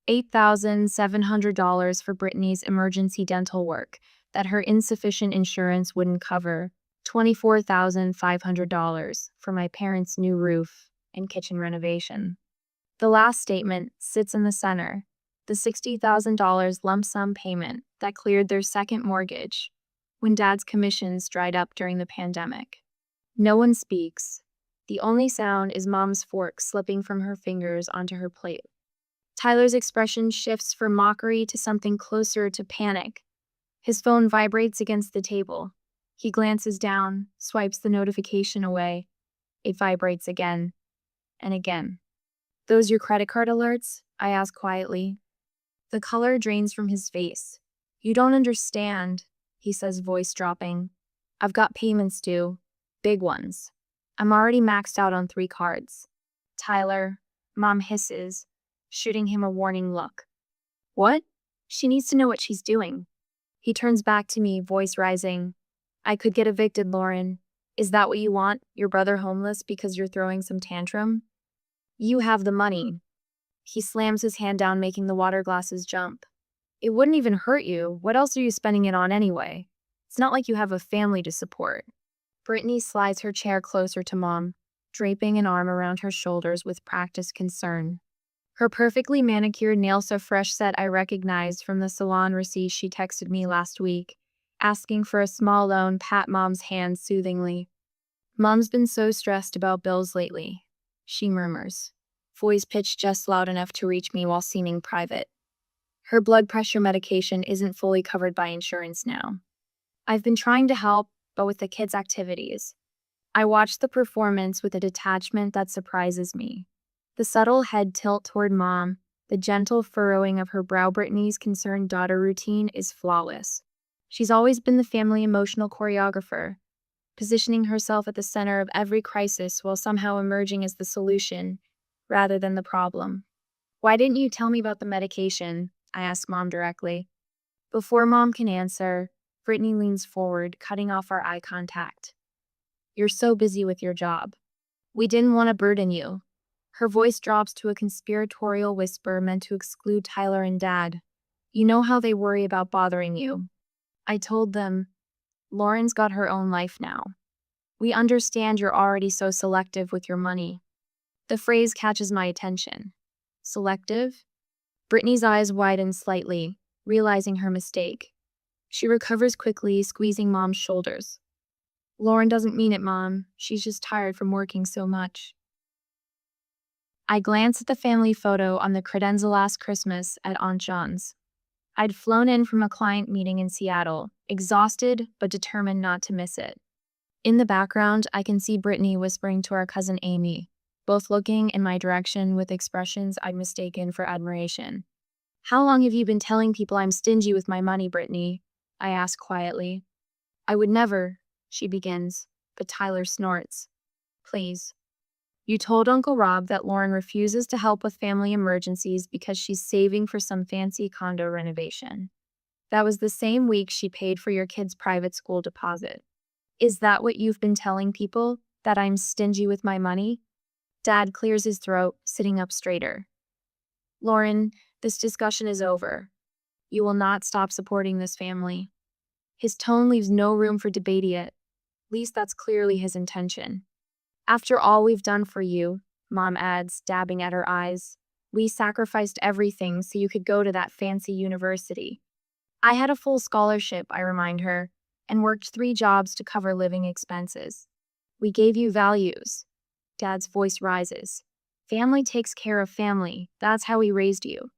$8,700 for Brittany's emergency dental work that her insufficient insurance wouldn't cover. $24,500 for my parents' new roof and kitchen renovation. The last statement sits in the center, the $60,000 lump sum payment that cleared their second mortgage when Dad's commissions dried up during the pandemic. No one speaks. The only sound is Mom's fork slipping from her fingers onto her plate. Tyler's expression shifts from mockery to something closer to panic. His phone vibrates against the table. He glances down, swipes the notification away. It vibrates again and again. "Those your credit card alerts?" I ask quietly. The color drains from his face. "You don't understand," he says, voice dropping. "I've got payments due. Big ones. I'm already maxed out on 3 cards." "Tyler," Mom hisses, shooting him a warning look. "What?" "She needs to know what she's doing." He turns back to me, voice rising. "I could get evicted, Lauren. Is that what you want? Your brother homeless because you're throwing some tantrum? You have the money." He slams his hand down, making the water glasses jump. "It wouldn't even hurt you. What else are you spending it on anyway? It's not like you have a family to support." Brittany slides her chair closer to Mom, draping an arm around her shoulders with practiced concern. Her perfectly manicured nails so fresh set I recognized from the salon receipt she texted me last week, asking for a small loan. Pat Mom's hand soothingly. "Mom's been so stressed about bills lately," she murmurs, voice pitched just loud enough to reach me while seeming private. "Her blood pressure medication isn't fully covered by insurance now. I've been trying to help, but with the kids' activities." I watch the performance with a detachment that surprises me. The subtle head tilt toward Mom, the gentle furrowing of her brow. Brittany's concerned daughter routine is flawless. She's always been the family emotional choreographer, positioning herself at the center of every crisis while somehow emerging as the solution rather than the problem. "Why didn't you tell me about the medication?" I ask Mom directly. Before Mom can answer, Brittany leans forward, cutting off our eye contact. "You're so busy with your job. We didn't want to burden you." Her voice drops to a conspiratorial whisper meant to exclude Tyler and Dad. "You know how they worry about bothering you." I told them, "Lauren's got her own life now. We understand you're already so selective with your money." The phrase catches my attention. Selective? Brittany's eyes widen slightly, realizing her mistake. She recovers quickly, squeezing Mom's shoulders. "Lauren doesn't mean it, Mom. She's just tired from working so much." I glance at the family photo on the credenza last Christmas at Aunt John's. I'd flown in from a client meeting in Seattle, exhausted but determined not to miss it. In the background, I can see Brittany whispering to our cousin Amy, both looking in my direction with expressions I'd mistaken for admiration. "How long have you been telling people I'm stingy with my money, Brittany?" I ask quietly. "I would never," she begins, but Tyler snorts. "Please. You told Uncle Rob that Lauren refuses to help with family emergencies because she's saving for some fancy condo renovation. That was the same week she paid for your kid's private school deposit. Is that what you've been telling people? That I'm stingy with my money?" Dad clears his throat, sitting up straighter. "Lauren, this discussion is over. You will not stop supporting this family." His tone leaves no room for debate yet. At least that's clearly his intention. "After all we've done for you," Mom adds, dabbing at her eyes, "we sacrificed everything so you could go to that fancy university." "I had a full scholarship," I remind her, "and worked 3 jobs to cover living expenses. We gave you values." Dad's voice rises. "Family takes care of family. That's how we raised you."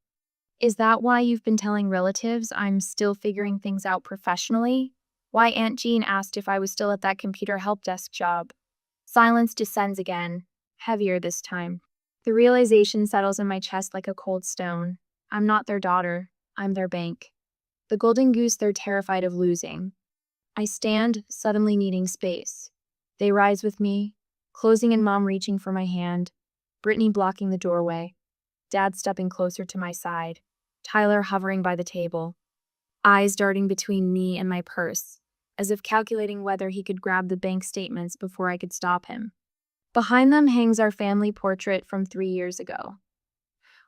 Is that why you've been telling relatives I'm still figuring things out professionally? Why Aunt Jean asked if I was still at that computer help desk job. Silence descends again, heavier this time. The realization settles in my chest like a cold stone. I'm not their daughter, I'm their bank. The golden goose they're terrified of losing. I stand, suddenly needing space. They rise with me, closing and Mom reaching for my hand, Brittany blocking the doorway, Dad stepping closer to my side, Tyler hovering by the table, eyes darting between me and my purse, as if calculating whether he could grab the bank statements before I could stop him. Behind them hangs our family portrait from 3 years ago.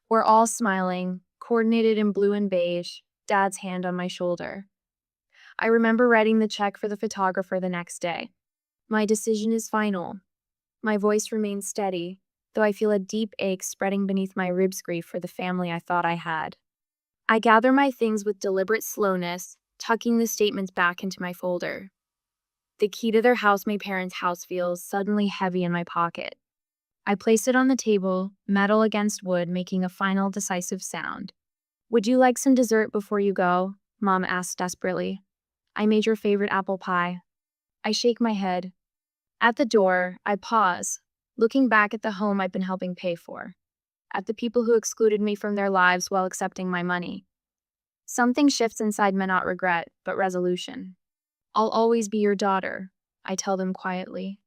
We're all smiling, coordinated in blue and beige, Dad's hand on my shoulder. I remember writing the check for the photographer the next day. My decision is final. My voice remains steady, though I feel a deep ache spreading beneath my ribs grief for the family I thought I had. I gather my things with deliberate slowness, tucking the statements back into my folder. The key to their house, my parents' house, feels suddenly heavy in my pocket. I place it on the table, metal against wood, making a final decisive sound. "Would you like some dessert before you go?" Mom asked desperately. "I made your favorite apple pie." I shake my head. At the door, I pause, looking back at the home I've been helping pay for, at the people who excluded me from their lives while accepting my money. Something shifts inside me, not regret, but resolution. "I'll always be your daughter," I tell them quietly,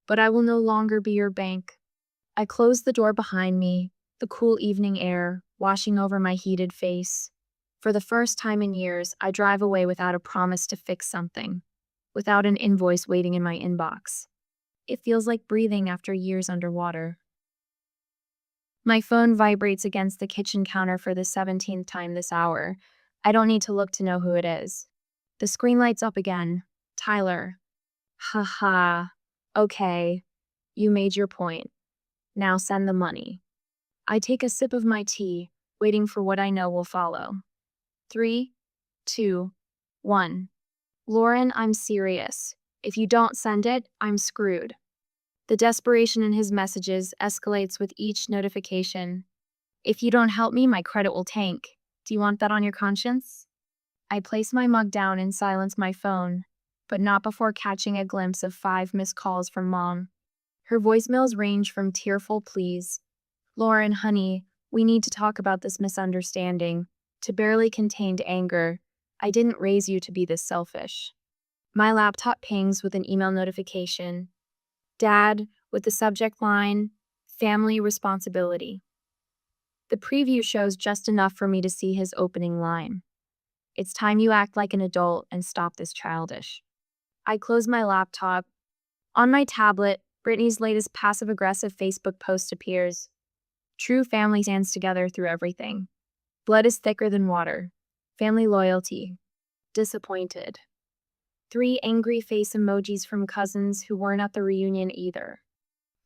"but I will no longer be your bank." I close the door behind me, the cool evening air washing over my heated face. For the first time in years, I drive away without a promise to fix something, without an invoice waiting in my inbox. It feels like breathing after years underwater. My phone vibrates against the kitchen counter for the 17th time this hour. I don't need to look to know who it is. The screen lights up again. Tyler. Haha. Okay. You made your point. Now send the money. I take a sip of my tea, waiting for what I know will follow. 3, 2, 1. "Lauren, I'm serious. If you don't send it, I'm screwed." The desperation in his messages escalates with each notification. "If you don't help me, my credit will tank. Do you want that on your conscience?" I place my mug down and silence my phone, but not before catching a glimpse of 5 missed calls from Mom. Her voicemails range from tearful pleas, "Lauren, honey, we need to talk about this misunderstanding," to barely contained anger, "I didn't raise you to be this selfish." My laptop pings with an email notification. Dad, with the subject line, "Family Responsibility." The preview shows just enough for me to see his opening line. "It's time you act like an adult and stop this childish." I close my laptop. On my tablet, Brittany's latest passive-aggressive Facebook post appears. "True family stands together through everything. Blood is thicker than water. Family loyalty. Disappointed." 3 angry face emojis from cousins who weren't at the reunion either.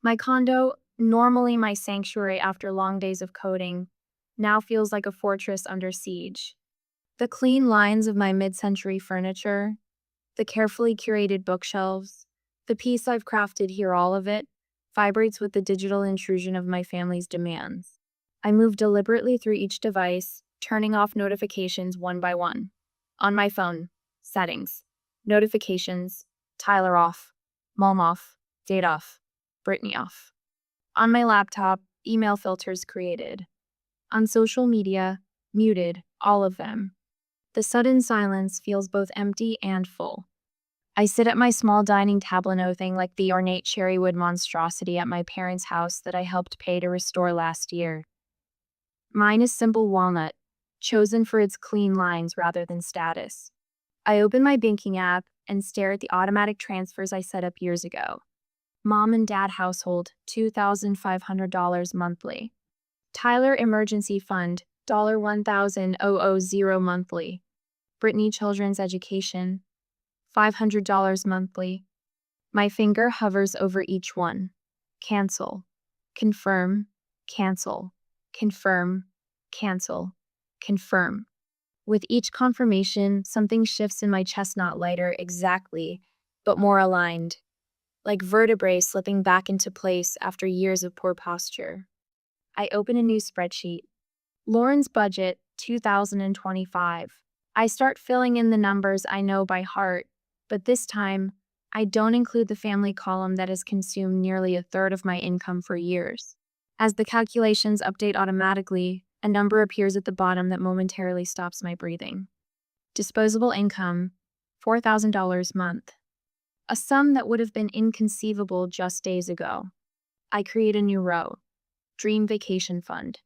My condo, normally my sanctuary after long days of coding, now feels like a fortress under siege. The clean lines of my mid-century furniture, the carefully curated bookshelves, the piece I've crafted here, all of it, vibrates with the digital intrusion of my family's demands. I move deliberately through each device, turning off notifications one by one. On my phone, settings, notifications, Tyler off, Mom off, date off, Brittany off. On my laptop, email filters created. On social media, muted, all of them. The sudden silence feels both empty and full. I sit at my small dining table, nothing like the ornate cherrywood monstrosity at my parents' house that I helped pay to restore last year. Mine is simple walnut, chosen for its clean lines rather than status. I open my banking app and stare at the automatic transfers I set up years ago. Mom and Dad household, $2,500 monthly. Tyler emergency fund, $1,000 monthly. Brittany children's education, $500 monthly. My finger hovers over each one. Cancel. Confirm. Cancel. Confirm. Cancel. Confirm. With each confirmation, something shifts in my chest, not lighter exactly, but more aligned, like vertebrae slipping back into place after years of poor posture. I open a new spreadsheet. Lauren's budget, 2025. I start filling in the numbers I know by heart, but this time, I don't include the family column that has consumed nearly a third of my income for years. As the calculations update automatically, a number appears at the bottom that momentarily stops my breathing. Disposable income, $4,000 month. A sum that would have been inconceivable just days ago. I create a new row. Dream Vacation Fund.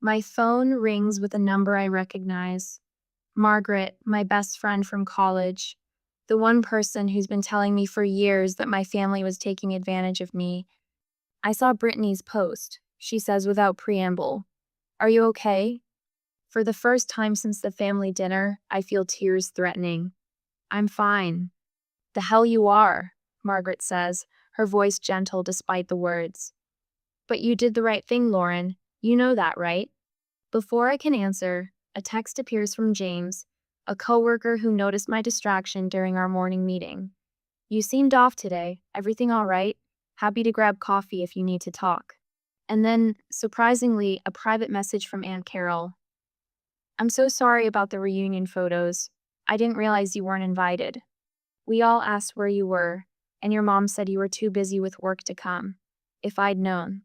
My phone rings with a number I recognize. Margaret, my best friend from college. The one person who's been telling me for years that my family was taking advantage of me. I saw Brittany's post. She says without preamble, "Are you okay?" For the first time since the family dinner, I feel tears threatening. "I'm fine." "The hell you are," Margaret says, her voice gentle despite the words. "But you did the right thing, Lauren. You know that, right?" Before I can answer, a text appears from James, a coworker who noticed my distraction during our morning meeting. "You seemed off today. Everything all right? Happy to grab coffee if you need to talk." And then, surprisingly, a private message from Aunt Carol. "I'm so sorry about the reunion photos. I didn't realize you weren't invited. We all asked where you were, and your mom said you were too busy with work to come. If I'd known."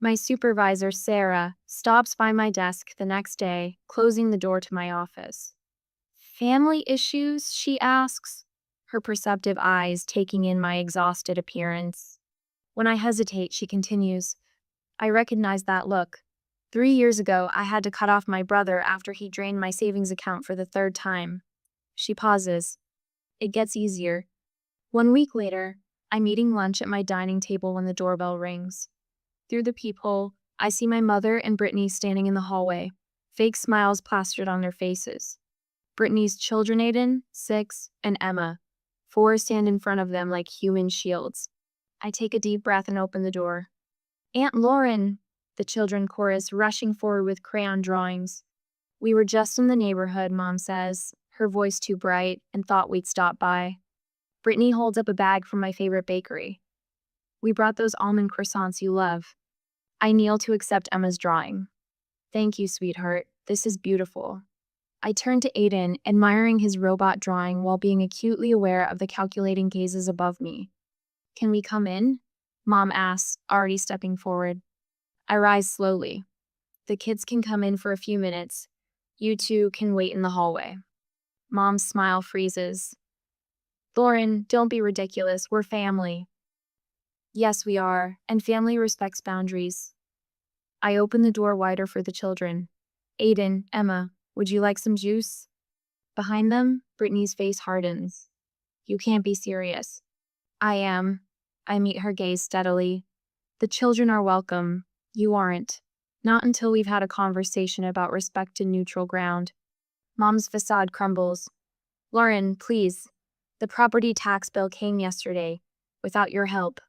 My supervisor, Sarah, stops by my desk the next day, closing the door to my office. "Family issues?" she asks, her perceptive eyes taking in my exhausted appearance. When I hesitate, she continues, "I recognize that look. 3 years ago, I had to cut off my brother after he drained my savings account for the third time." She pauses. It gets easier. 1 week later, I'm eating lunch at my dining table when the doorbell rings. Through the peephole, I see my mother and Brittany standing in the hallway, fake smiles plastered on their faces. Brittany's children, Aiden, 6, and Emma, 4, stand in front of them like human shields. I take a deep breath and open the door. "Aunt Lauren," the children chorus, rushing forward with crayon drawings. "We were just in the neighborhood," Mom says, her voice too bright, and thought we'd stop by. Brittany holds up a bag from my favorite bakery. "We brought those almond croissants you love." I kneel to accept Emma's drawing. "Thank you, sweetheart. This is beautiful." I turn to Aiden, admiring his robot drawing while being acutely aware of the calculating gazes above me. "Can we come in?" Mom asks, already stepping forward. I rise slowly. "The kids can come in for a few minutes. You two can wait in the hallway." Mom's smile freezes. "Lauren, don't be ridiculous. We're family." "Yes, we are, and family respects boundaries." I open the door wider for the children. "Aiden, Emma, would you like some juice?" Behind them, Brittany's face hardens. "You can't be serious." "I am." I meet her gaze steadily. "The children are welcome. You aren't. Not until we've had a conversation about respect and neutral ground." Mom's facade crumbles. "Lauren, please. The property tax bill came yesterday, without your help."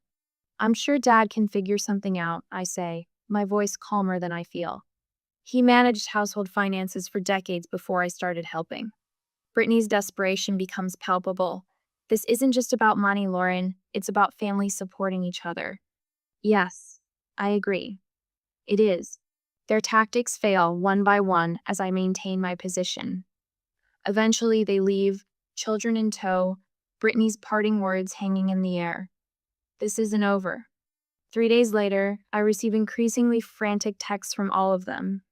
"I'm sure Dad can figure something out," I say, my voice calmer than I feel. "He managed household finances for decades before I started helping." Brittany's desperation becomes palpable. "This isn't just about money, Lauren. It's about families supporting each other." Yes, I agree. It is. Their tactics fail one by one as I maintain my position. Eventually they leave, children in tow, Brittany's parting words hanging in the air. This isn't over. 3 days later, I receive increasingly frantic texts from all of them.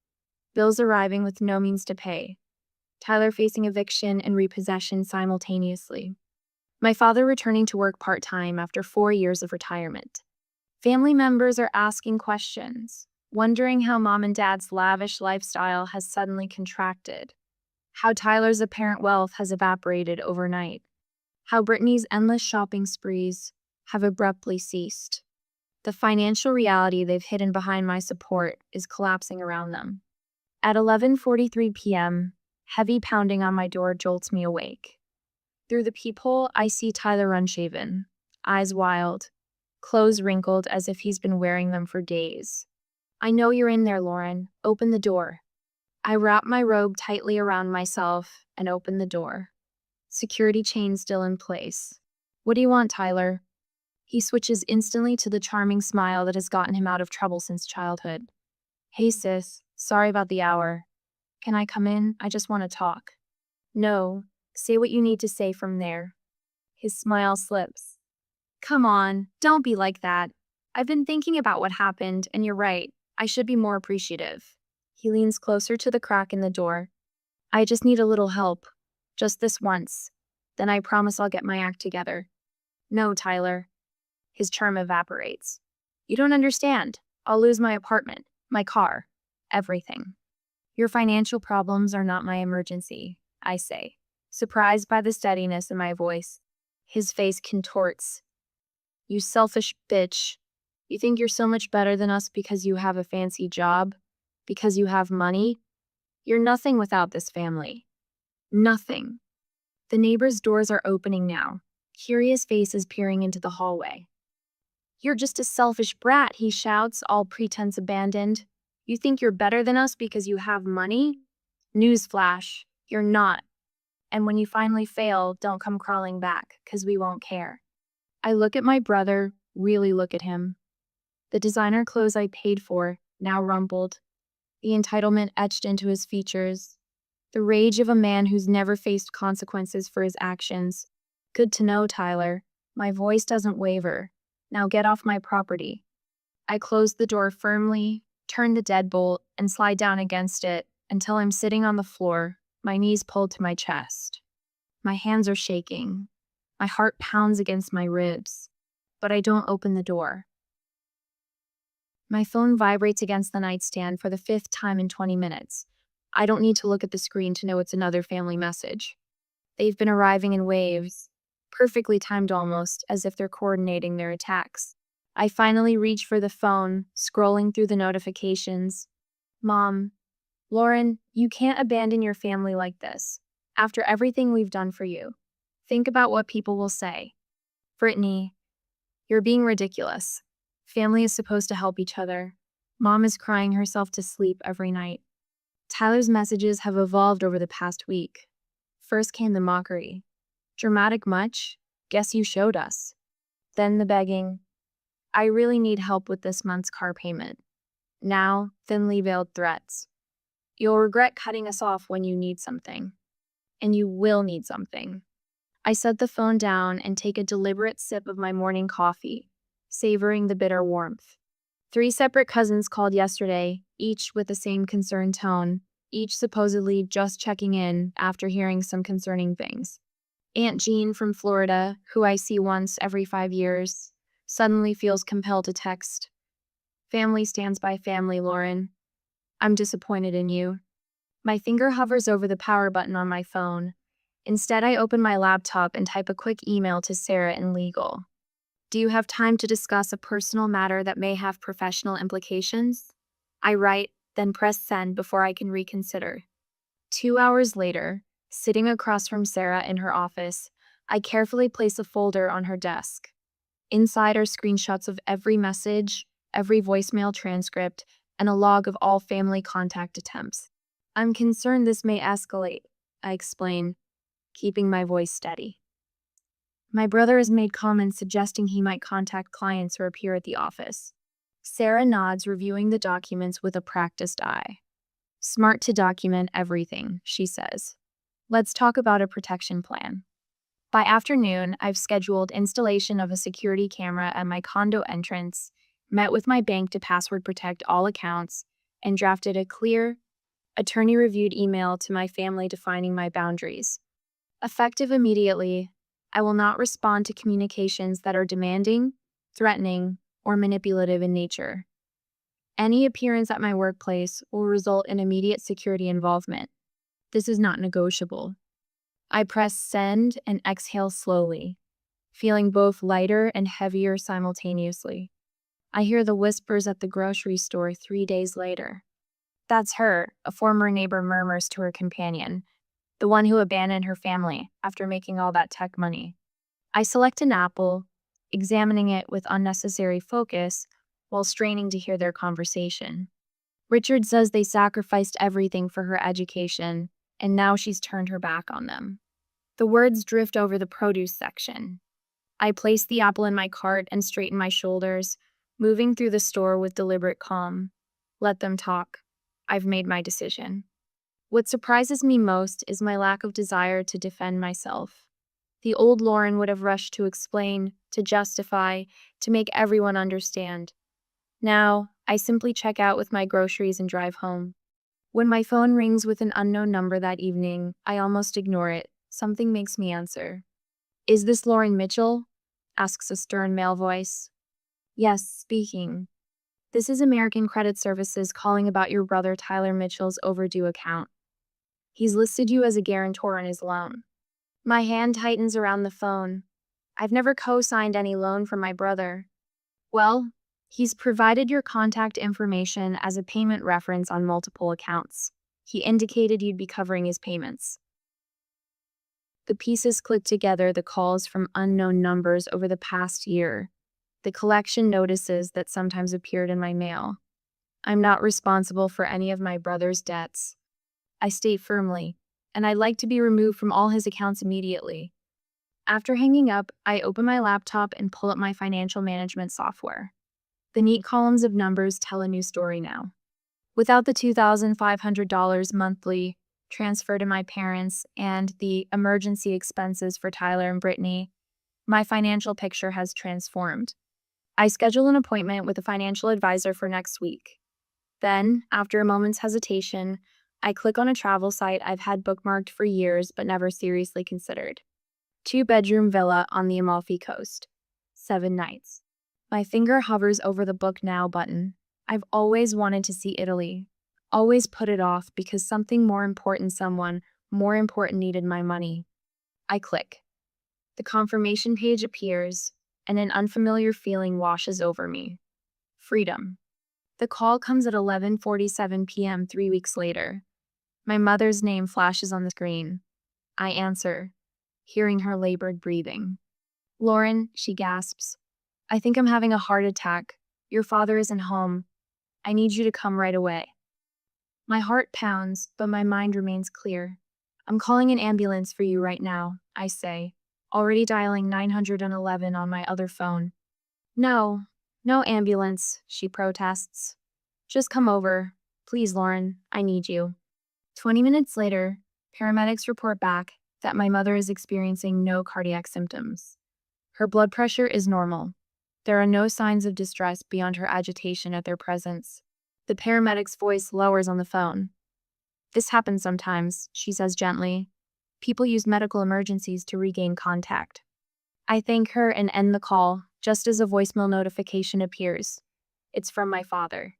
Bills arriving with no means to pay. Tyler facing eviction and repossession simultaneously. My father returning to work part-time after 4 years of retirement. Family members are asking questions, wondering how Mom and Dad's lavish lifestyle has suddenly contracted. How Tyler's apparent wealth has evaporated overnight. How Brittany's endless shopping sprees have abruptly ceased. The financial reality they've hidden behind my support is collapsing around them. At 11:43 p.m., heavy pounding on my door jolts me awake. Through the peephole, I see Tyler unshaven, eyes wild, clothes wrinkled as if he's been wearing them for days. "I know you're in there, Lauren. Open the door." I wrap my robe tightly around myself and open the door. Security chain still in place. "What do you want, Tyler?" He switches instantly to the charming smile that has gotten him out of trouble since childhood. "Hey sis, Sorry about the hour. Can I come in? I just want to talk. No, say what you need to say from there. His smile slips. Come on, don't be like that. I've been thinking about what happened, and you're right. I should be more appreciative. He leans closer to the crack in the door. I just need a little help. Just this once. Then I promise I'll get my act together. No, Tyler. His charm evaporates. You don't understand. I'll lose my apartment, my car, everything. Your financial problems are not my emergency, I say, surprised by the steadiness in my voice. His face contorts. You selfish bitch. You think you're so much better than us because you have a fancy job? Because you have money? You're nothing without this family. Nothing. The neighbors' doors are opening now, curious faces peering into the hallway. You're just a selfish brat, he shouts, all pretense abandoned. You think you're better than us because you have money? Newsflash, you're not. And when you finally fail, don't come crawling back, 'cause we won't care. I look at my brother, really look at him. The designer clothes I paid for, now rumpled. The entitlement etched into his features. The rage of a man who's never faced consequences for his actions. Good to know, Tyler. My voice doesn't waver. Now get off my property. I close the door firmly, turn the deadbolt, and slide down against it until I'm sitting on the floor, my knees pulled to my chest. My hands are shaking. My heart pounds against my ribs, but I don't open the door. My phone vibrates against the nightstand for the 5th time in 20 minutes. I don't need to look at the screen to know it's another family message. They've been arriving in waves, perfectly timed almost, as if they're coordinating their attacks. I finally reach for the phone, scrolling through the notifications. Mom, Lauren, you can't abandon your family like this. After everything we've done for you. Think about what people will say. Brittany, you're being ridiculous. Family is supposed to help each other. Mom is crying herself to sleep every night. Tyler's messages have evolved over the past week. First came the mockery. Dramatic much? Guess you showed us. Then the begging. I really need help with this month's car payment. Now, thinly veiled threats. You'll regret cutting us off when you need something. And you will need something. I set the phone down and take a deliberate sip of my morning coffee, savoring the bitter warmth. 3 separate cousins called yesterday, each with the same concerned tone, each supposedly just checking in after hearing some concerning things. Aunt Jean from Florida, who I see once every 5 years, suddenly feels compelled to text. Family stands by family, Lauren. I'm disappointed in you. My finger hovers over the power button on my phone. Instead, I open my laptop and type a quick email to Sarah in legal. Do you have time to discuss a personal matter that may have professional implications? I write, then press send before I can reconsider. 2 hours later, sitting across from Sarah in her office, I carefully place a folder on her desk. Inside are screenshots of every message, every voicemail transcript, and a log of all family contact attempts. I'm concerned this may escalate, I explain, keeping my voice steady. My brother has made comments suggesting he might contact clients or appear at the office. Sarah nods, reviewing the documents with a practiced eye. Smart to document everything, she says. Let's talk about a protection plan. By afternoon, I've scheduled installation of a security camera at my condo entrance, met with my bank to password protect all accounts, and drafted a clear, attorney-reviewed email to my family defining my boundaries. Effective immediately, I will not respond to communications that are demanding, threatening, or manipulative in nature. Any appearance at my workplace will result in immediate security involvement. This is not negotiable. I press send and exhale slowly, feeling both lighter and heavier simultaneously. I hear the whispers at the grocery store 3 days later. That's her, a former neighbor murmurs to her companion, the one who abandoned her family after making all that tech money. I select an apple, examining it with unnecessary focus while straining to hear their conversation. Richard says they sacrificed everything for her education, and now she's turned her back on them. The words drift over the produce section. I place the apple in my cart and straighten my shoulders, moving through the store with deliberate calm. Let them talk. I've made my decision. What surprises me most is my lack of desire to defend myself. The old Lauren would have rushed to explain, to justify, to make everyone understand. Now, I simply check out with my groceries and drive home. When my phone rings with an unknown number that evening, I almost ignore it. Something makes me answer. "Is this Lauren Mitchell?" asks a stern male voice. "Yes, speaking." "This is American Credit Services calling about your brother Tyler Mitchell's overdue account. He's listed you as a guarantor on his loan." My hand tightens around the phone. I've never co-signed any loan for my brother. "Well, he's provided your contact information as a payment reference on multiple accounts. He indicated you'd be covering his payments." The pieces click together, the calls from unknown numbers over the past year, the collection notices that sometimes appeared in my mail. I'm not responsible for any of my brother's debts. I state firmly, and I'd like to be removed from all his accounts immediately. After hanging up, I open my laptop and pull up my financial management software. The neat columns of numbers tell a new story now. Without the $2,500 monthly transfer to my parents and the emergency expenses for Tyler and Brittany, my financial picture has transformed. I schedule an appointment with a financial advisor for next week. Then, after a moment's hesitation, I click on a travel site I've had bookmarked for years but never seriously considered. 2-bedroom villa on the Amalfi Coast. 7 nights. My finger hovers over the Book Now button. I've always wanted to see Italy. Always put it off because someone more important needed my money. I click. The confirmation page appears, and an unfamiliar feeling washes over me. Freedom. The call comes at 11:47 p.m. 3 weeks later. My mother's name flashes on the screen. I answer, hearing her labored breathing. "Lauren," she gasps. "I think I'm having a heart attack. Your father isn't home. I need you to come right away." My heart pounds, but my mind remains clear. "I'm calling an ambulance for you right now," I say, already dialing 911 on my other phone. "No, no ambulance," she protests. "Just come over. Please, Lauren, I need you." 20 minutes later, paramedics report back that my mother is experiencing no cardiac symptoms. Her blood pressure is normal. There are no signs of distress beyond her agitation at their presence. The paramedic's voice lowers on the phone. "This happens sometimes," she says gently. "People use medical emergencies to regain contact." I thank her and end the call, just as a voicemail notification appears. It's from my father.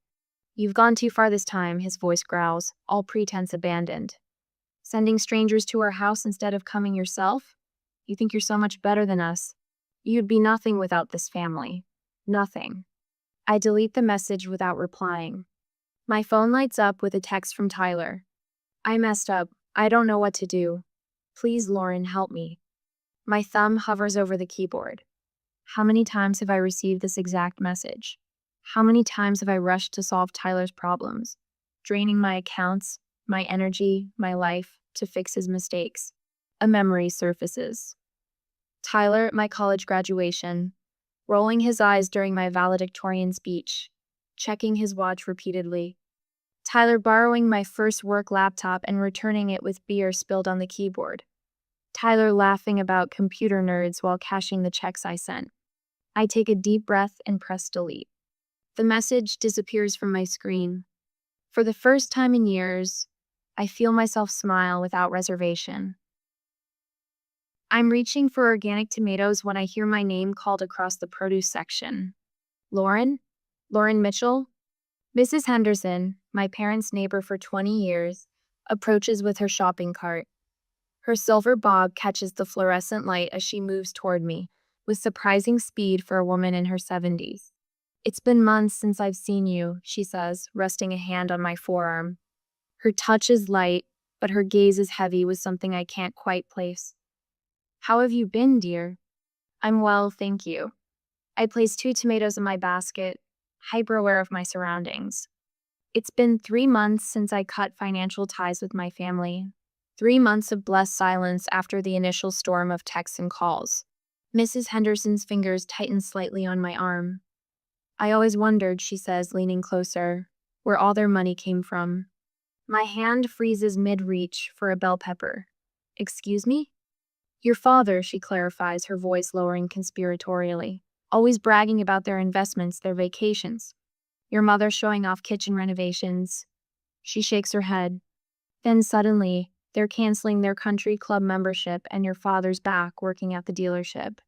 "You've gone too far this time," his voice growls, all pretense abandoned. "Sending strangers to our house instead of coming yourself? You think you're so much better than us. You'd be nothing without this family. Nothing." I delete the message without replying. My phone lights up with a text from Tyler. "I messed up. I don't know what to do. Please, Lauren, help me." My thumb hovers over the keyboard. How many times have I received this exact message? How many times have I rushed to solve Tyler's problems, draining my accounts, my energy, my life, to fix his mistakes? A memory surfaces. Tyler at my college graduation, rolling his eyes during my valedictorian speech, checking his watch repeatedly. Tyler borrowing my first work laptop and returning it with beer spilled on the keyboard. Tyler laughing about computer nerds while cashing the checks I sent. I take a deep breath and press delete. The message disappears from my screen. For the first time in years, I feel myself smile without reservation. I'm reaching for organic tomatoes when I hear my name called across the produce section. "Lauren? Lauren Mitchell?" Mrs. Henderson, my parents' neighbor for 20 years, approaches with her shopping cart. Her silver bob catches the fluorescent light as she moves toward me, with surprising speed for a woman in her 70s. "It's been months since I've seen you," she says, resting a hand on my forearm. Her touch is light, but her gaze is heavy with something I can't quite place. "How have you been, dear?" "I'm well, thank you." I place 2 tomatoes in my basket, hyper-aware of my surroundings. It's been 3 months since I cut financial ties with my family. 3 months of blessed silence after the initial storm of texts and calls. Mrs. Henderson's fingers tighten slightly on my arm. "I always wondered," she says, leaning closer, "where all their money came from. My hand freezes mid-reach for a bell pepper. Excuse me? Your father, she clarifies, her voice lowering conspiratorially. Always bragging about their investments, their vacations. Your mother showing off kitchen renovations. She shakes her head. Then suddenly, they're canceling their country club membership and your father's back working at the dealership.